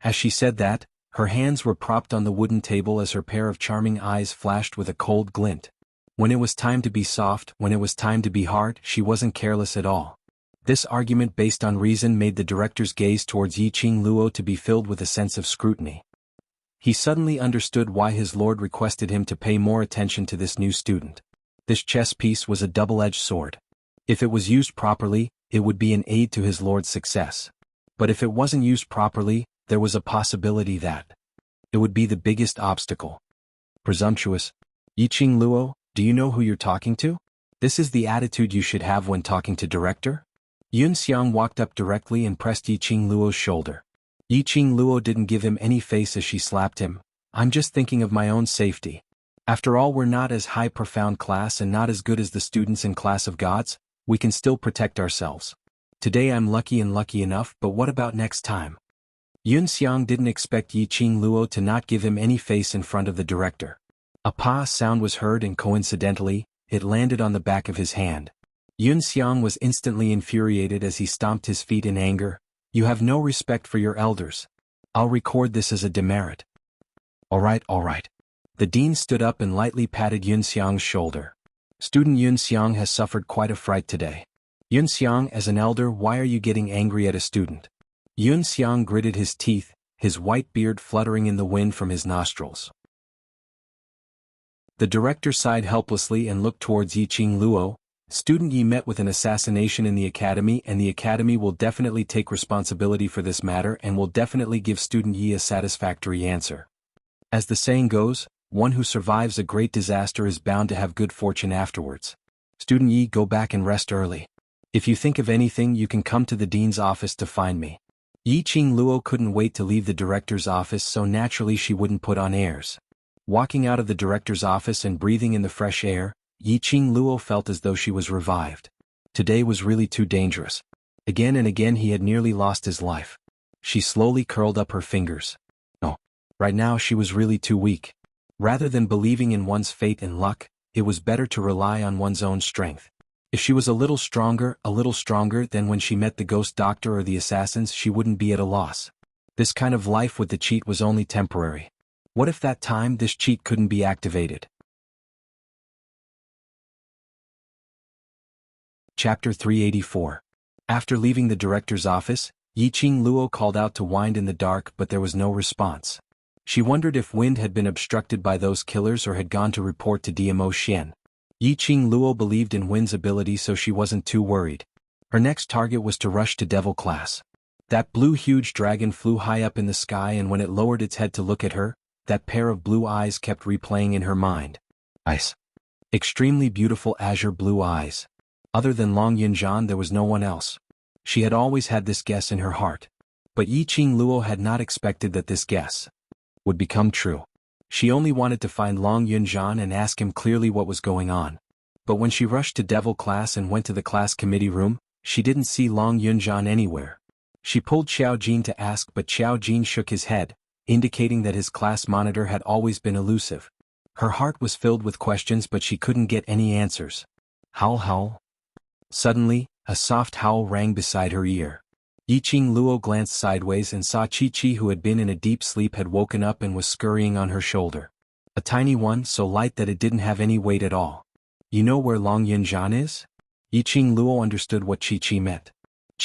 As she said that, her hands were propped on the wooden table as her pair of charming eyes flashed with a cold glint. When it was time to be soft, when it was time to be hard, she wasn't careless at all. This argument based on reason made the director's gaze towards Yiqing Luo to be filled with a sense of scrutiny. He suddenly understood why his lord requested him to pay more attention to this new student. This chess piece was a double-edged sword. If it was used properly, it would be an aid to his lord's success. But if it wasn't used properly, there was a possibility that it would be the biggest obstacle. Presumptuous. Yiqing Luo, do you know who you're talking to? This is the attitude you should have when talking to Director? Yunxiang walked up directly and pressed Yiqing Luo's shoulder. Yiqing Luo didn't give him any face as she slapped him. "I'm just thinking of my own safety. After all, we're not as high profound class and not as good as the students in class of gods. We can still protect ourselves. Today I'm lucky and lucky enough, but what about next time?" Yun Xiang didn't expect Yiqing Luo to not give him any face in front of the director. A pa sound was heard and coincidentally, it landed on the back of his hand. Yun Xiang was instantly infuriated as he stomped his feet in anger. "You have no respect for your elders. I'll record this as a demerit." All right. The dean stood up and lightly patted Yun Xiang's shoulder. "Student Yun Xiang has suffered quite a fright today. Yun Xiang, as an elder, why are you getting angry at a student?" Yun Xiang gritted his teeth, his white beard fluttering in the wind from his nostrils. The director sighed helplessly and looked towards Yiqing Luo. "Student Yi met with an assassination in the academy, and the academy will definitely take responsibility for this matter and will definitely give student Yi a satisfactory answer. As the saying goes, one who survives a great disaster is bound to have good fortune afterwards. Student Yi, go back and rest early. If you think of anything, you can come to the dean's office to find me." Yiqing Luo couldn't wait to leave the director's office, so naturally she wouldn't put on airs. Walking out of the director's office and breathing in the fresh air, Yiqing Luo felt as though she was revived. Today was really too dangerous. Again and again he had nearly lost his life. She slowly curled up her fingers. No. Right now she was really too weak. Rather than believing in one's fate and luck, it was better to rely on one's own strength. If she was a little stronger, then when she met the ghost doctor or the assassins, she wouldn't be at a loss. This kind of life with the cheat was only temporary. What if that time this cheat couldn't be activated? Chapter 384. After leaving the director's office, Yiqing Luo called out to Wind in the dark, but there was no response. She wondered if Wind had been obstructed by those killers or had gone to report to DMO Xian. Yiqing Luo believed in Wind's ability, so she wasn't too worried. Her next target was to rush to Devil class. That blue huge dragon flew high up in the sky, and when it lowered its head to look at her, that pair of blue eyes kept replaying in her mind. Ice. Extremely beautiful azure blue eyes. Other than Long Yunjian, there was no one else. She had always had this guess in her heart. But Yiqing Luo had not expected that this guess would become true. She only wanted to find Long Yunjian and ask him clearly what was going on. But when she rushed to Devil class and went to the class committee room, she didn't see Long Yunjian anywhere. She pulled Xiao Jin to ask, but Xiao Jin shook his head, indicating that his class monitor had always been elusive. Her heart was filled with questions, but she couldn't get any answers. Howl, howl. Suddenly, a soft howl rang beside her ear. Yiqing Luo glanced sideways and saw Chi-Chi, who had been in a deep sleep, had woken up and was scurrying on her shoulder. A tiny one, so light that it didn't have any weight at all. "You know where Long Yunjian is?" Yiqing Luo understood what Chi-Chi meant.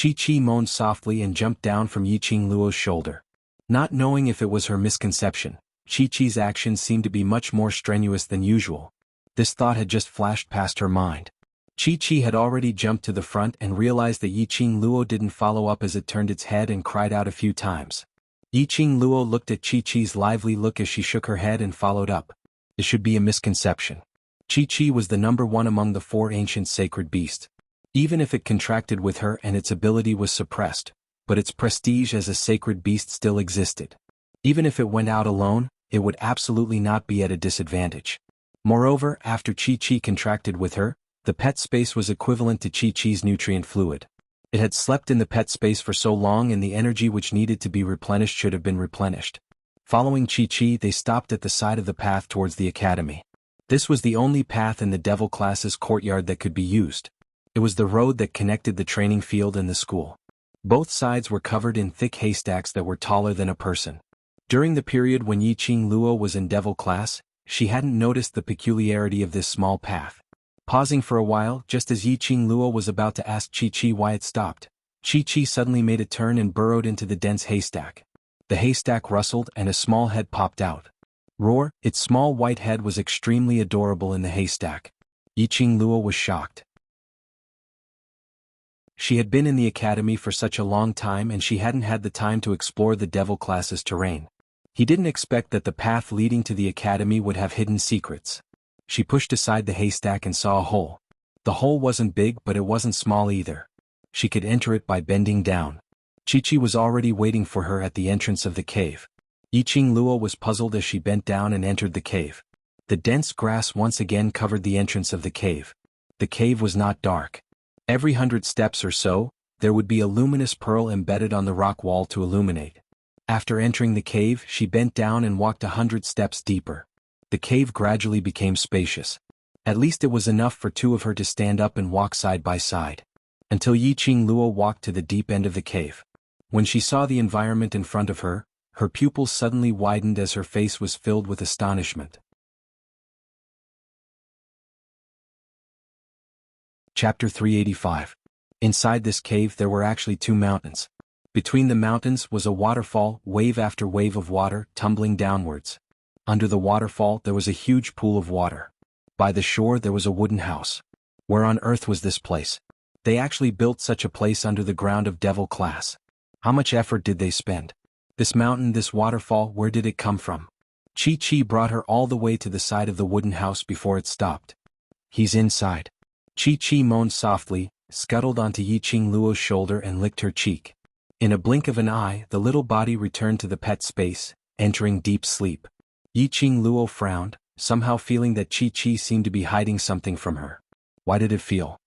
Chi-Chi moaned softly and jumped down from Yiqing Luo's shoulder. Not knowing if it was her misconception, Chi-Chi's actions seemed to be much more strenuous than usual. This thought had just flashed past her mind. Chi-Chi had already jumped to the front and realized that Yiqing Luo didn't follow up as it turned its head and cried out a few times. Yiqing Luo looked at Chi-Chi's lively look as she shook her head and followed up. This should be a misconception. Chi-Chi was the number one among the 4 ancient sacred beasts. Even if it contracted with her and its ability was suppressed, but its prestige as a sacred beast still existed. Even if it went out alone, it would absolutely not be at a disadvantage. Moreover, after Chi-Chi contracted with her, the pet space was equivalent to Chi-Chi's nutrient fluid. It had slept in the pet space for so long, and the energy which needed to be replenished should have been replenished. Following Chi-Chi, they stopped at the side of the path towards the academy. This was the only path in the Devil class's courtyard that could be used. It was the road that connected the training field and the school. Both sides were covered in thick haystacks that were taller than a person. During the period when Yiqing Luo was in Devil class, she hadn't noticed the peculiarity of this small path. Pausing for a while, just as Yiqing Luo was about to ask Chi-Chi why it stopped, Chi-Chi suddenly made a turn and burrowed into the dense haystack. The haystack rustled and a small head popped out. Roar! Its small white head was extremely adorable in the haystack. Yiqing Luo was shocked. She had been in the academy for such a long time and she hadn't had the time to explore the Devil class's terrain. He didn't expect that the path leading to the academy would have hidden secrets. She pushed aside the haystack and saw a hole. The hole wasn't big, but it wasn't small either. She could enter it by bending down. Chi-Chi was already waiting for her at the entrance of the cave. Yiqing Luo was puzzled as she bent down and entered the cave. The dense grass once again covered the entrance of the cave. The cave was not dark. Every 100 steps or so, there would be a luminous pearl embedded on the rock wall to illuminate. After entering the cave, she bent down and walked 100 steps deeper. The cave gradually became spacious. At least it was enough for two of her to stand up and walk side by side. Until Yiqing Luo walked to the deep end of the cave. When she saw the environment in front of her, her pupils suddenly widened as her face was filled with astonishment. Chapter 385. Inside this cave there were actually two mountains. Between the mountains was a waterfall, wave after wave of water tumbling downwards. Under the waterfall there was a huge pool of water. By the shore there was a wooden house. Where on earth was this place? They actually built such a place under the ground of devil class. How much effort did they spend? This mountain, this waterfall, where did it come from? Chi-Chi brought her all the way to the side of the wooden house before it stopped. He's inside. Chi-Chi moaned softly, scuttled onto Yiqing Luo's shoulder and licked her cheek. In a blink of an eye, the little body returned to the pet space, entering deep sleep. Yiqing Luo frowned, somehow feeling that Chi-Chi seemed to be hiding something from her. Why did it feel?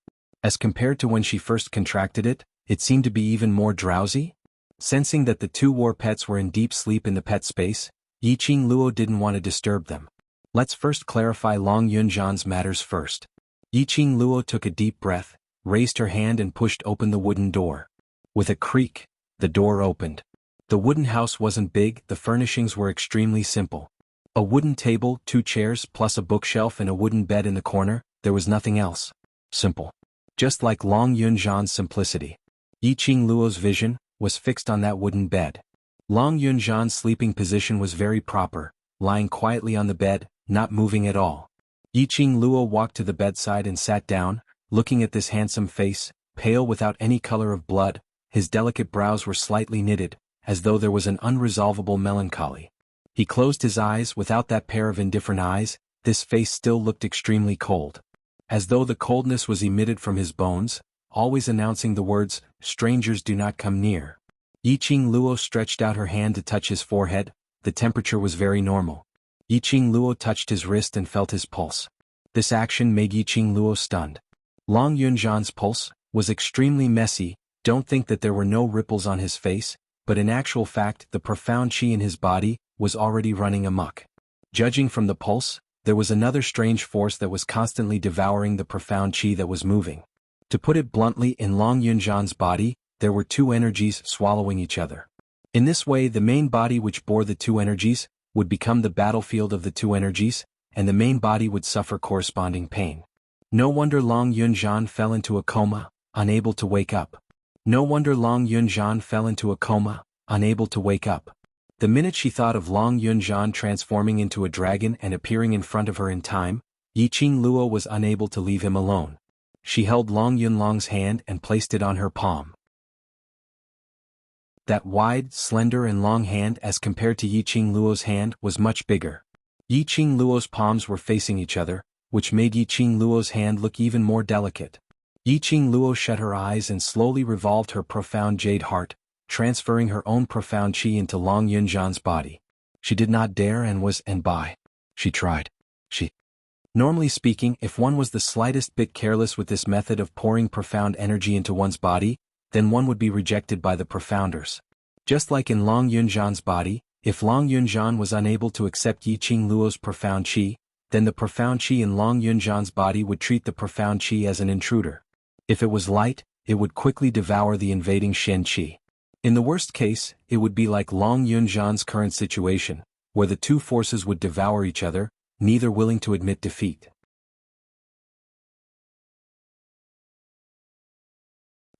As compared to when she first contracted it, it seemed to be even more drowsy? Sensing that the two war pets were in deep sleep in the pet space, Yiqing Luo didn't want to disturb them. Let's first clarify Long Yunzhan's matters first. Yiqing Luo took a deep breath, raised her hand and pushed open the wooden door. With a creak, the door opened. The wooden house wasn't big, the furnishings were extremely simple. A wooden table, 2 chairs, plus a bookshelf and a wooden bed in the corner, there was nothing else. Simple. Just like Long Yunzhan's simplicity. Yiqing Luo's vision was fixed on that wooden bed. Long Yunzhan's sleeping position was very proper, lying quietly on the bed, not moving at all. Yiqing Luo walked to the bedside and sat down, looking at this handsome face, pale without any color of blood. His delicate brows were slightly knitted, as though there was an unresolvable melancholy. He closed his eyes. Without that pair of indifferent eyes, this face still looked extremely cold. As though the coldness was emitted from his bones, always announcing the words, "Strangers do not come near." Yiqing Luo stretched out her hand to touch his forehead. The temperature was very normal. Yiqing Luo touched his wrist and felt his pulse. This action made Yiqing Luo stunned. Long Yunzhan's pulse was extremely messy. Don't think that there were no ripples on his face, but in actual fact the profound chi in his body was already running amok. Judging from the pulse, there was another strange force that was constantly devouring the profound chi that was moving. To put it bluntly, in Long Yunzhan's body, there were two energies swallowing each other. In this way, the main body which bore the two energies would become the battlefield of the two energies, and the main body would suffer corresponding pain. No wonder Long Yunzhan fell into a coma, unable to wake up. No wonder Long Yunzhan fell into a coma, unable to wake up. The minute she thought of Long Yunzhan transforming into a dragon and appearing in front of her in time, Yiqing Luo was unable to leave him alone. She held Long Yunlong's hand and placed it on her palm. That wide, slender and long hand as compared to Yiqing Luo's hand was much bigger. Yiqing Luo's palms were facing each other, which made Yiqing Luo's hand look even more delicate. Yiqing Luo shut her eyes and slowly revolved her profound jade heart, transferring her own profound chi into Long Yunzhan's body. She did not dare she tried. Normally speaking, if one was the slightest bit careless with this method of pouring profound energy into one's body, then one would be rejected by the profounders. Just like in Long Yunzhan's body, if Long Yunzhan was unable to accept Yiqing Luo's profound chi, then the profound chi in Long Yunzhan's body would treat the profound chi as an intruder. If it was light, it would quickly devour the invading Shen chi. In the worst case, it would be like Long Yunzhan's current situation, where the two forces would devour each other, neither willing to admit defeat.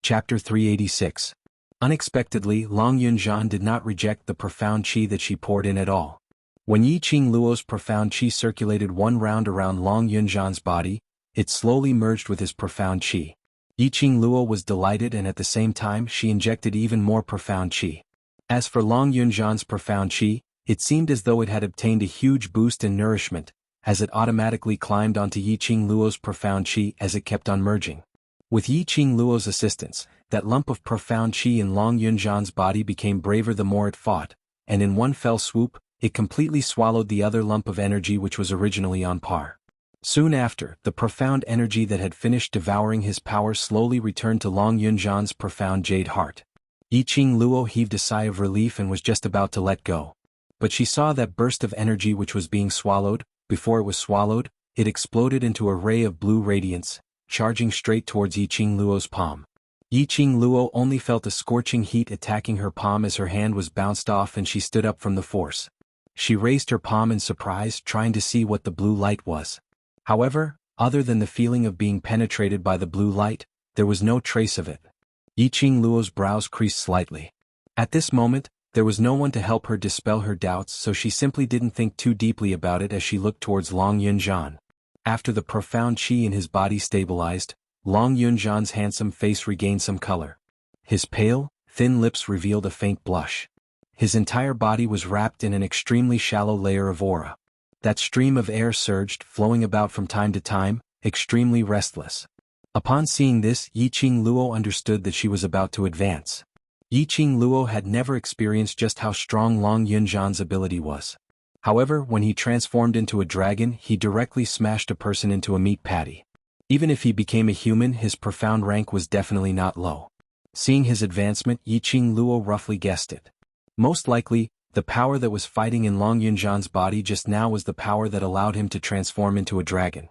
Chapter 386. Unexpectedly, Long Yunzhan did not reject the profound chi that she poured in at all. When Yiqing Luo's profound chi circulated one round around Long Yunzhan's body, it slowly merged with his profound chi. Yiqing Luo was delighted, and at the same time she injected even more profound chi. As for Long Yunzhan's profound chi, it seemed as though it had obtained a huge boost in nourishment, as it automatically climbed onto Yiqing Luo's profound chi as it kept on merging. With Yiqing Luo's assistance, that lump of profound qi in Long Yunzhan's body became braver the more it fought, and in one fell swoop, it completely swallowed the other lump of energy which was originally on par. Soon after, the profound energy that had finished devouring his power slowly returned to Long Yunzhan's profound jade heart. Yiqing Luo heaved a sigh of relief and was just about to let go. But she saw that burst of energy which was being swallowed. Before it was swallowed, it exploded into a ray of blue radiance, charging straight towards Yiqing Luo's palm. Yiqing Luo only felt a scorching heat attacking her palm as her hand was bounced off and she stood up from the force. She raised her palm in surprise, trying to see what the blue light was. However, other than the feeling of being penetrated by the blue light, there was no trace of it. Yiqing Luo's brows creased slightly. At this moment, there was no one to help her dispel her doubts, so she simply didn't think too deeply about it as she looked towards Long Yunzhan. After the profound qi in his body stabilized, Long Yunzhan's handsome face regained some color. His pale, thin lips revealed a faint blush. His entire body was wrapped in an extremely shallow layer of aura. That stream of air surged, flowing about from time to time, extremely restless. Upon seeing this, Yiqing Luo understood that she was about to advance. Yiqing Luo had never experienced just how strong Long Yunzhan's ability was. However, when he transformed into a dragon, he directly smashed a person into a meat patty. Even if he became a human, his profound rank was definitely not low. Seeing his advancement, Yiqing Luo roughly guessed it. Most likely, the power that was fighting in Long Yunzhan's body just now was the power that allowed him to transform into a dragon.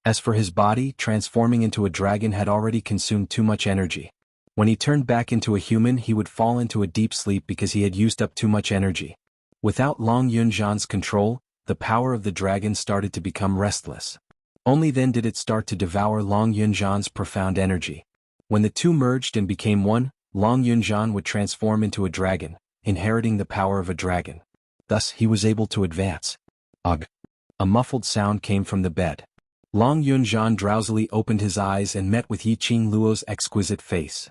As for his body, transforming into a dragon had already consumed too much energy. When he turned back into a human, he would fall into a deep sleep because he had used up too much energy. Without Long Yunzhan's control, the power of the dragon started to become restless. Only then did it start to devour Long Yunzhan's profound energy. When the two merged and became one, Long Yunzhan would transform into a dragon, inheriting the power of a dragon. Thus, he was able to advance. Ugh! A muffled sound came from the bed. Long Yunzhan drowsily opened his eyes and met with Yiqing Luo's exquisite face.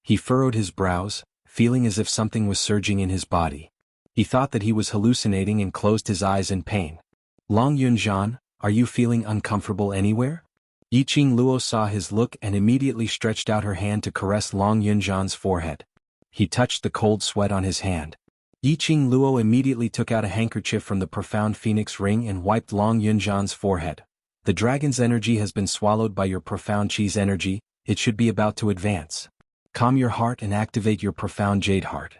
He furrowed his brows, feeling as if something was surging in his body. He thought that he was hallucinating and closed his eyes in pain. Long Yunzhan, are you feeling uncomfortable anywhere? Yiqing Luo saw his look and immediately stretched out her hand to caress Long Yunzhan's forehead. He touched the cold sweat on his hand. Yiqing Luo immediately took out a handkerchief from the profound phoenix ring and wiped Long Yunzhan's forehead. The dragon's energy has been swallowed by your profound qi's energy, it should be about to advance. Calm your heart and activate your profound jade heart.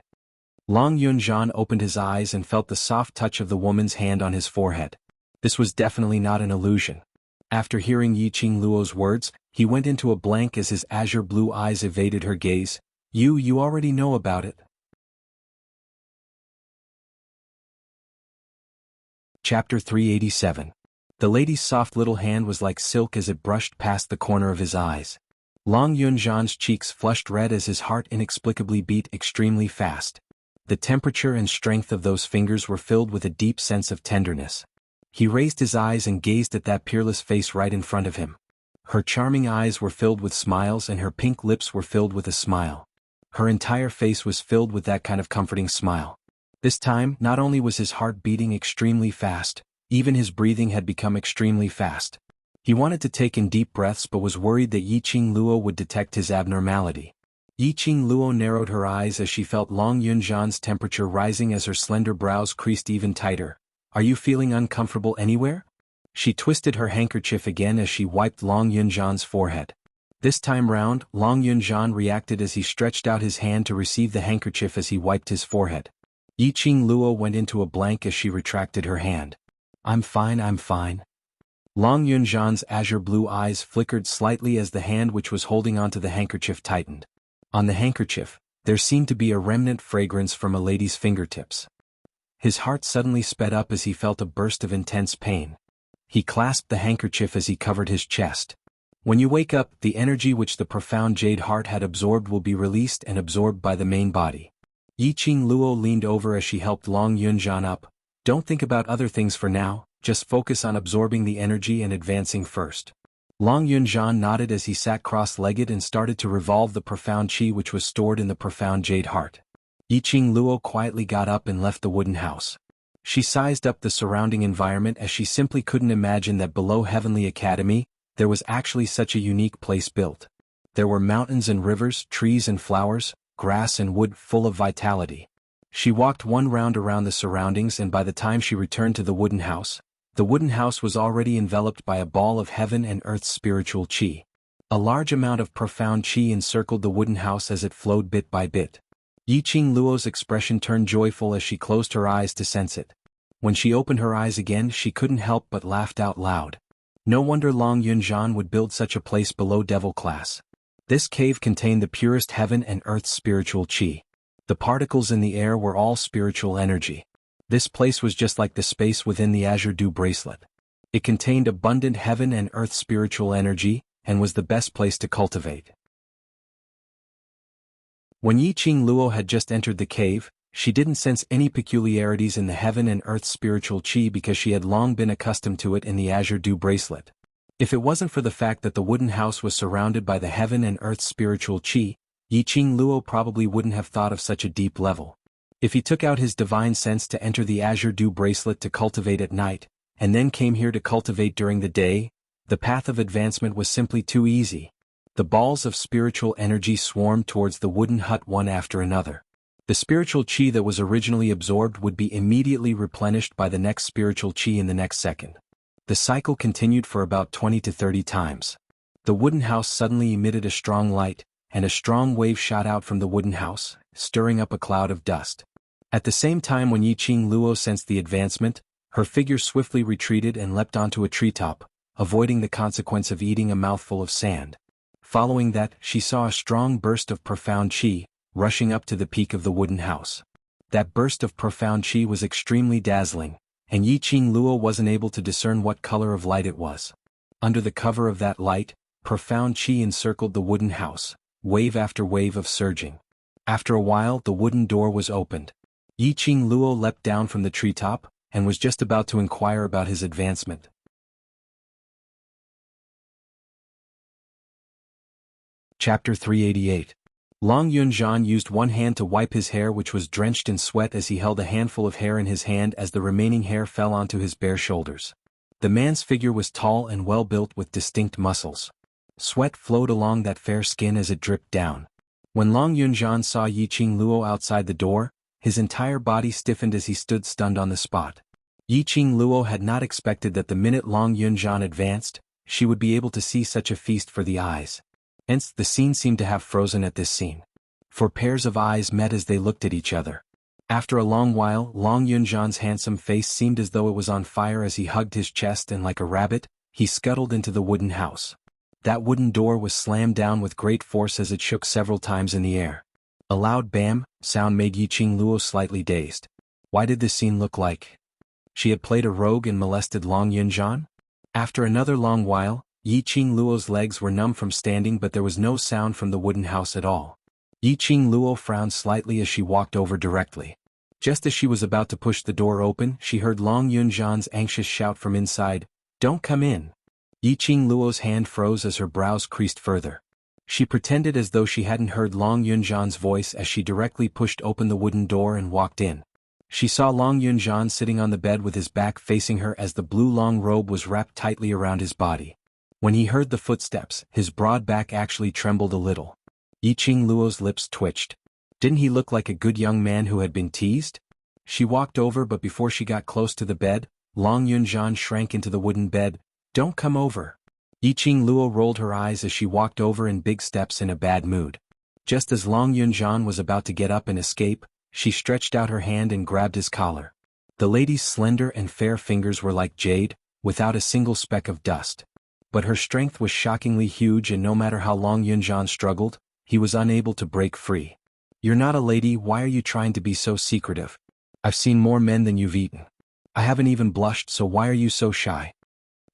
Long Yunzhan opened his eyes and felt the soft touch of the woman's hand on his forehead. This was definitely not an illusion. After hearing Yiqing Luo's words, he went into a blank as his azure blue eyes evaded her gaze. You already know about it. Chapter 387. The lady's soft little hand was like silk as it brushed past the corner of his eyes. Long Yunzhan's cheeks flushed red as his heart inexplicably beat extremely fast. The temperature and strength of those fingers were filled with a deep sense of tenderness. He raised his eyes and gazed at that peerless face right in front of him. Her charming eyes were filled with smiles and her pink lips were filled with a smile. Her entire face was filled with that kind of comforting smile. This time, not only was his heart beating extremely fast, even his breathing had become extremely fast. He wanted to take in deep breaths but was worried that Yiqing Luo would detect his abnormality. Yiqing Luo narrowed her eyes as she felt Long Yunzhan's temperature rising as her slender brows creased even tighter. Are you feeling uncomfortable anywhere? She twisted her handkerchief again as she wiped Long Yunzhan's forehead. This time round, Long Yunzhan reacted as he stretched out his hand to receive the handkerchief as he wiped his forehead. Yiqing Luo went into a blank as she retracted her hand. I'm fine. Long Yunzhan's azure blue eyes flickered slightly as the hand which was holding onto the handkerchief tightened. On the handkerchief, there seemed to be a remnant fragrance from a lady's fingertips. His heart suddenly sped up as he felt a burst of intense pain. He clasped the handkerchief as he covered his chest. When you wake up, the energy which the profound jade heart had absorbed will be released and absorbed by the main body. Yiqing Luo leaned over as she helped Long Yunzhan up. Don't think about other things for now, just focus on absorbing the energy and advancing first. Long Yunzhan nodded as he sat cross-legged and started to revolve the profound qi which was stored in the profound jade heart. Yiqing Luo quietly got up and left the wooden house. She sized up the surrounding environment as she simply couldn't imagine that below Heavenly Academy, There was actually such a unique place built. There were mountains and rivers, trees and flowers, grass and wood full of vitality. She walked one round around the surroundings, and by the time she returned to the wooden house was already enveloped by a ball of heaven and earth's spiritual qi. A large amount of profound qi encircled the wooden house as it flowed bit by bit. Yiqing Luo's expression turned joyful as she closed her eyes to sense it. When she opened her eyes again, she couldn't help but laughed out loud. No wonder Long Yunzhan would build such a place below devil class. This cave contained the purest heaven and earth's spiritual qi. The particles in the air were all spiritual energy. This place was just like the space within the Azure Dew bracelet. It contained abundant heaven and earth spiritual energy, and was the best place to cultivate. When Yiqing Luo had just entered the cave, she didn't sense any peculiarities in the heaven and earth spiritual qi because she had long been accustomed to it in the Azure Dew bracelet. If it wasn't for the fact that the wooden house was surrounded by the heaven and earth spiritual qi, Yiqing Luo probably wouldn't have thought of such a deep level. If he took out his divine sense to enter the Azure Dew bracelet to cultivate at night, and then came here to cultivate during the day, the path of advancement was simply too easy. The balls of spiritual energy swarmed towards the wooden hut one after another. The spiritual qi that was originally absorbed would be immediately replenished by the next spiritual qi in the next second. The cycle continued for about 20 to 30 times. The wooden house suddenly emitted a strong light, and a strong wave shot out from the wooden house, stirring up a cloud of dust. At the same time, when Yiqing Luo sensed the advancement, her figure swiftly retreated and leapt onto a treetop, avoiding the consequence of eating a mouthful of sand. Following that, she saw a strong burst of profound qi, rushing up to the peak of the wooden house. That burst of profound qi was extremely dazzling, and Yiqing Luo wasn't able to discern what color of light it was. Under the cover of that light, profound qi encircled the wooden house, wave after wave of surging. After a while, the wooden door was opened. Yiqing Luo leapt down from the treetop, and was just about to inquire about his advancement. Chapter 388. Long Yunzhan used one hand to wipe his hair, which was drenched in sweat, as he held a handful of hair in his hand as the remaining hair fell onto his bare shoulders. The man's figure was tall and well built with distinct muscles. Sweat flowed along that fair skin as it dripped down. When Long Yunzhan saw Yiqing Luo outside the door, his entire body stiffened as he stood stunned on the spot. Yiqing Luo had not expected that the minute Long Yunzhan advanced, she would be able to see such a feast for the eyes. Hence, the scene seemed to have frozen at this scene. For pairs of eyes met as they looked at each other. After a long while, Long Yunzhan's handsome face seemed as though it was on fire as he hugged his chest, and like a rabbit, he scuttled into the wooden house. That wooden door was slammed down with great force as it shook several times in the air. A loud bam sound made Yiqing Luo slightly dazed. Why did this scene look like she had played a rogue and molested Long Yunzhan? After another long while, Yiqing Luo's legs were numb from standing, but there was no sound from the wooden house at all. Yiqing Luo frowned slightly as she walked over directly. Just as she was about to push the door open, she heard Long Yunzhan's anxious shout from inside, "Don't come in." Yiqing Luo's hand froze as her brows creased further. She pretended as though she hadn't heard Long Yunzhan's voice as she directly pushed open the wooden door and walked in. She saw Long Yunzhan sitting on the bed with his back facing her as the blue long robe was wrapped tightly around his body. When he heard the footsteps, his broad back actually trembled a little. Yiqing Luo's lips twitched. Didn't he look like a good young man who had been teased? She walked over, but before she got close to the bed, Long Yunzhan shrank into the wooden bed. "Don't come over." Yiqing Luo rolled her eyes as she walked over in big steps in a bad mood. Just as Long Yunzhan was about to get up and escape, she stretched out her hand and grabbed his collar. The lady's slender and fair fingers were like jade, without a single speck of dust. But her strength was shockingly huge, and no matter how Long Yunzhan struggled, he was unable to break free. "You're not a lady, why are you trying to be so secretive? I've seen more men than you've eaten. I haven't even blushed, so why are you so shy?"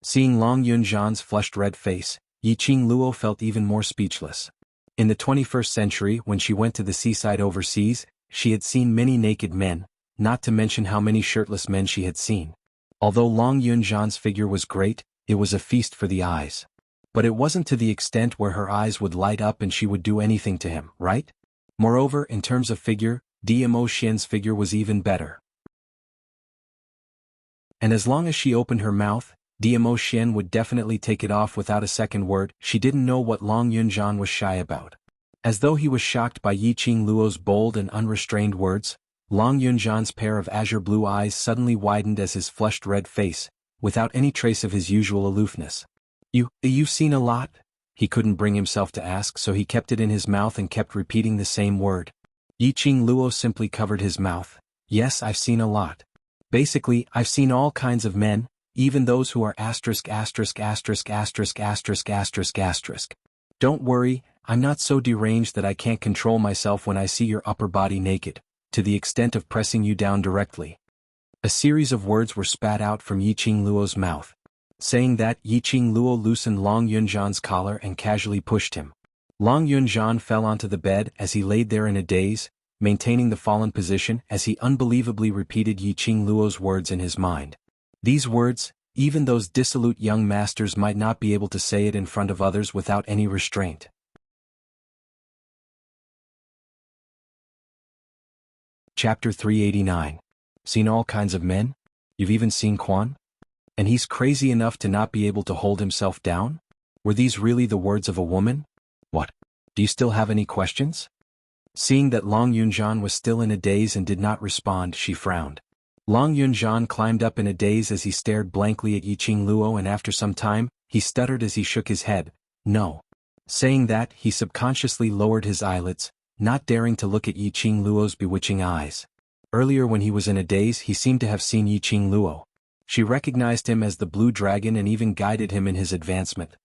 Seeing Long Yunzhan's flushed red face, Yiqing Luo felt even more speechless. In the 21st century, when she went to the seaside overseas, she had seen many naked men, not to mention how many shirtless men she had seen. Although Long Yunzhan's figure was great, it was a feast for the eyes. But it wasn't to the extent where her eyes would light up and she would do anything to him, right? Moreover, in terms of figure, Dmo Xian's figure was even better. And as long as she opened her mouth, Diamo Xian would definitely take it off without a second word. She didn't know what Long Yunjian was shy about. As though he was shocked by Yiqing Luo's bold and unrestrained words, Long Yunjian's pair of azure blue eyes suddenly widened as his flushed red face, without any trace of his usual aloofness. You've seen a lot? He couldn't bring himself to ask, so he kept it in his mouth and kept repeating the same word. Yiqing Luo simply covered his mouth. Yes, I've seen a lot. Basically, I've seen all kinds of men, even those who are asterisk asterisk asterisk asterisk asterisk asterisk asterisk. Don't worry, I'm not so deranged that I can't control myself when I see your upper body naked, to the extent of pressing you down directly. A series of words were spat out from Yiqing Luo's mouth. Saying that, Yiqing Luo loosened Long Yunjian's collar and casually pushed him. Long Yunjian fell onto the bed as he laid there in a daze, maintaining the fallen position as he unbelievably repeated Yiqing Luo's words in his mind. These words, even those dissolute young masters might not be able to say it in front of others without any restraint. Chapter 389. Seen all kinds of men? You've even seen Quan? And he's crazy enough to not be able to hold himself down? Were these really the words of a woman? What? Do you still have any questions? Seeing that Long Yunjian was still in a daze and did not respond, she frowned. Long Yunjian climbed up in a daze as he stared blankly at Yiqing Luo, and after some time, he stuttered as he shook his head, no. Saying that, he subconsciously lowered his eyelids, not daring to look at Yiqing Luo's bewitching eyes. Earlier when he was in a daze, he seemed to have seen Yiqing Luo. She recognized him as the blue dragon and even guided him in his advancement.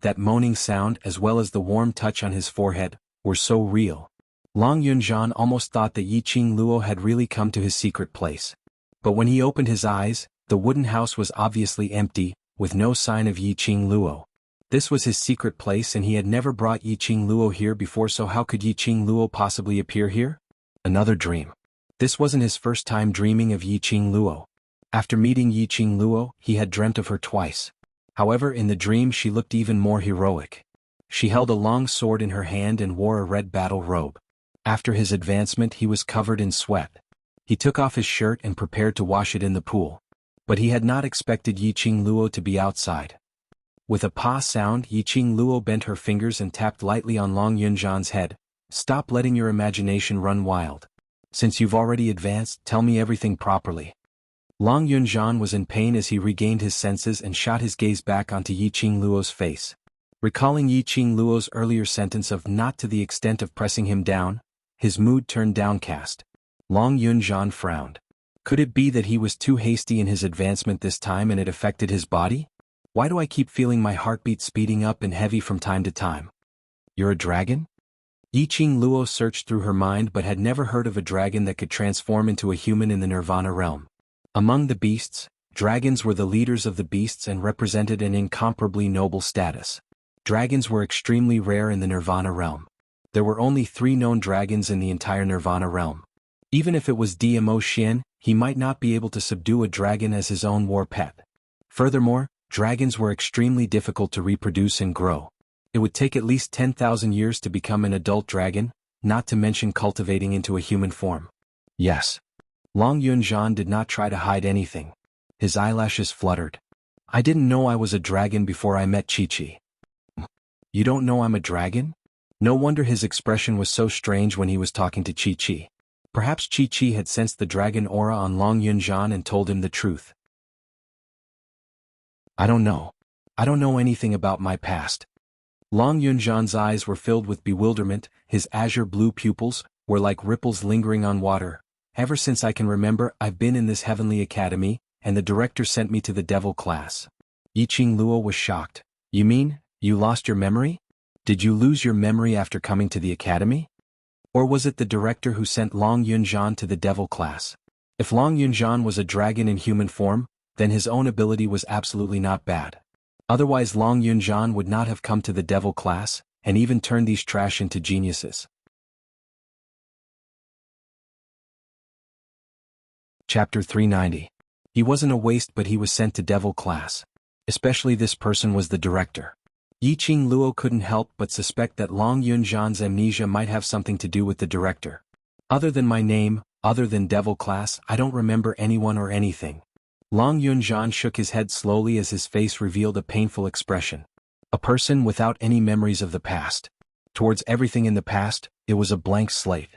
That moaning sound, as well as the warm touch on his forehead, were so real. Long Yunjian almost thought that Yiqing Luo had really come to his secret place. But when he opened his eyes, the wooden house was obviously empty, with no sign of Yiqing Luo. This was his secret place and he had never brought Yiqing Luo here before, so how could Yiqing Luo possibly appear here? Another dream. This wasn't his first time dreaming of Yiqing Luo. After meeting Yiqing Luo, he had dreamt of her twice. However, in the dream she looked even more heroic. She held a long sword in her hand and wore a red battle robe. After his advancement he was covered in sweat. He took off his shirt and prepared to wash it in the pool. But he had not expected Yiqing Luo to be outside. With a pa sound, Yiqing Luo bent her fingers and tapped lightly on Long Yunjian's head. Stop letting your imagination run wild. Since you've already advanced, tell me everything properly. Long Yunjian was in pain as he regained his senses and shot his gaze back onto Yiqing Luo's face. Recalling Yiqing Luo's earlier sentence of not to the extent of pressing him down, his mood turned downcast. Long Yunjian frowned. Could it be that he was too hasty in his advancement this time and it affected his body? Why do I keep feeling my heartbeat speeding up and heavy from time to time? You're a dragon? Yiqing Luo searched through her mind but had never heard of a dragon that could transform into a human in the Nirvana realm. Among the beasts, dragons were the leaders of the beasts and represented an incomparably noble status. Dragons were extremely rare in the Nirvana realm. There were only 3 known dragons in the entire Nirvana realm. Even if it was Diamo Xian, he might not be able to subdue a dragon as his own war pet. Furthermore, dragons were extremely difficult to reproduce and grow. It would take at least 10,000 years to become an adult dragon, not to mention cultivating into a human form. Yes. Long Yunjian did not try to hide anything. His eyelashes fluttered. I didn't know I was a dragon before I met Chi-Chi. You don't know I'm a dragon? No wonder his expression was so strange when he was talking to Chi-Chi. Perhaps Chi-Chi had sensed the dragon aura on Long Yunjian and told him the truth. I don't know. I don't know anything about my past. Long Yunjian's eyes were filled with bewilderment, his azure blue pupils were like ripples lingering on water. Ever since I can remember, I've been in this heavenly academy, and the director sent me to the devil class. Yiqing Luo was shocked. You mean, you lost your memory? Did you lose your memory after coming to the academy? Or was it the director who sent Long Yunjian to the devil class? If Long Yunjian was a dragon in human form, then his own ability was absolutely not bad. Otherwise Long Yunjian would not have come to the devil class, and even turned these trash into geniuses. Chapter 390. He wasn't a waste, but he was sent to devil class. Especially this person was the director. Yiqing Luo couldn't help but suspect that Long Yunjian's amnesia might have something to do with the director. Other than my name, other than devil class, I don't remember anyone or anything. Long Yunzhan shook his head slowly as his face revealed a painful expression. A person without any memories of the past. Towards everything in the past, it was a blank slate.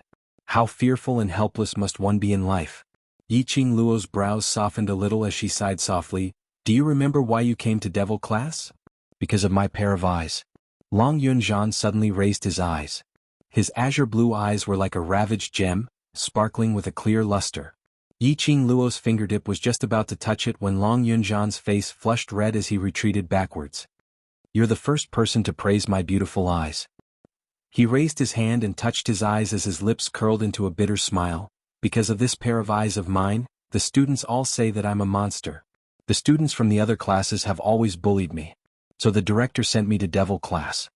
How fearful and helpless must one be in life? Yiqing Luo's brows softened a little as she sighed softly. Do you remember why you came to devil class? Because of my pair of eyes. Long Yunzhan suddenly raised his eyes. His azure blue eyes were like a ravaged gem, sparkling with a clear luster. Yiqing Luo's fingertip was just about to touch it when Long Yunzhan's face flushed red as he retreated backwards. You're the first person to praise my beautiful eyes. He raised his hand and touched his eyes as his lips curled into a bitter smile. Because of this pair of eyes of mine, the students all say that I'm a monster. The students from the other classes have always bullied me. So the director sent me to devil class.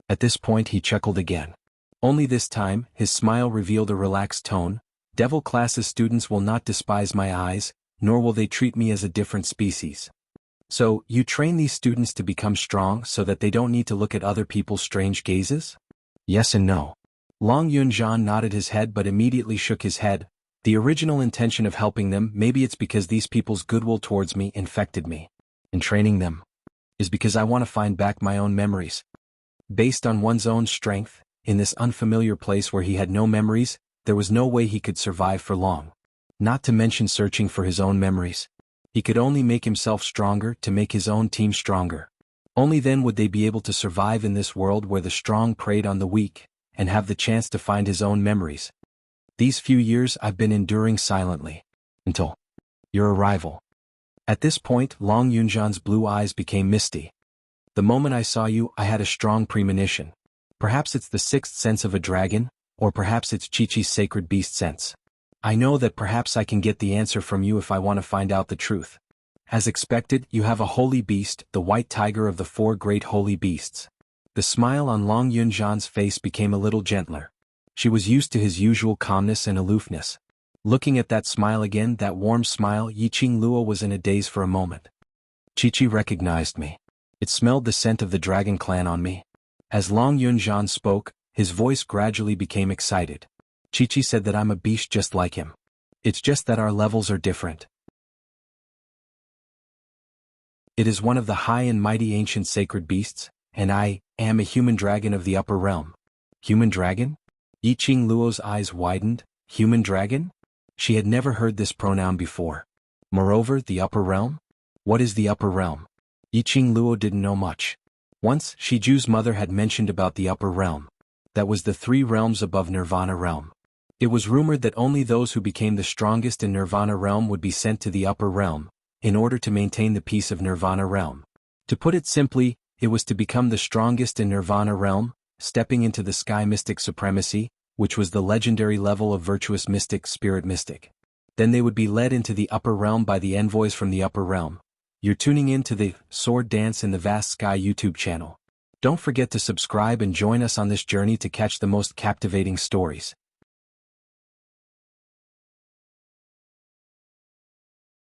At this point he chuckled again. Only this time, his smile revealed a relaxed tone. Devil class's students will not despise my eyes, nor will they treat me as a different species. So, you train these students to become strong so that they don't need to look at other people's strange gazes? Yes and no. Long Yunzhan nodded his head but immediately shook his head. The original intention of helping them, maybe it's because these people's goodwill towards me infected me. And training them is because I want to find back my own memories. Based on one's own strength, in this unfamiliar place where he had no memories, there was no way he could survive for long. Not to mention searching for his own memories. He could only make himself stronger to make his own team stronger. Only then would they be able to survive in this world where the strong preyed on the weak, and have the chance to find his own memories. These few years I've been enduring silently. Until your arrival. At this point, Long Yunzhan's blue eyes became misty. The moment I saw you, I had a strong premonition. Perhaps it's the sixth sense of a dragon, or perhaps it's Chi-Chi's sacred beast sense. I know that perhaps I can get the answer from you if I want to find out the truth. As expected, you have a holy beast, the white tiger of the four great holy beasts. The smile on Long Yunzhan's face became a little gentler. She was used to his usual calmness and aloofness. Looking at that smile again, that warm smile, Yiqing Luo was in a daze for a moment. Chi-Chi recognized me. It smelled the scent of the dragon clan on me. As Long Yunzhan spoke, his voice gradually became excited. Chi-Chi said that I'm a beast just like him. It's just that our levels are different. It is one of the high and mighty ancient sacred beasts, and I am a human dragon of the upper realm. Human dragon? Yiqing Luo's eyes widened. Human dragon? She had never heard this pronoun before. Moreover, the upper realm? What is the upper realm? Yiqing Luo didn't know much. Once, Shiju's mother had mentioned about the upper realm. That was the 3 realms above Nirvana realm. It was rumored that only those who became the strongest in Nirvana realm would be sent to the upper realm, in order to maintain the peace of Nirvana realm. To put it simply, it was to become the strongest in Nirvana realm, stepping into the sky mystic supremacy, which was the legendary level of virtuous mystic spirit mystic. Then they would be led into the upper realm by the envoys from the upper realm. You're tuning in to the Sworddance in the Vast Sky YouTube channel. Don't forget to subscribe and join us on this journey to catch the most captivating stories.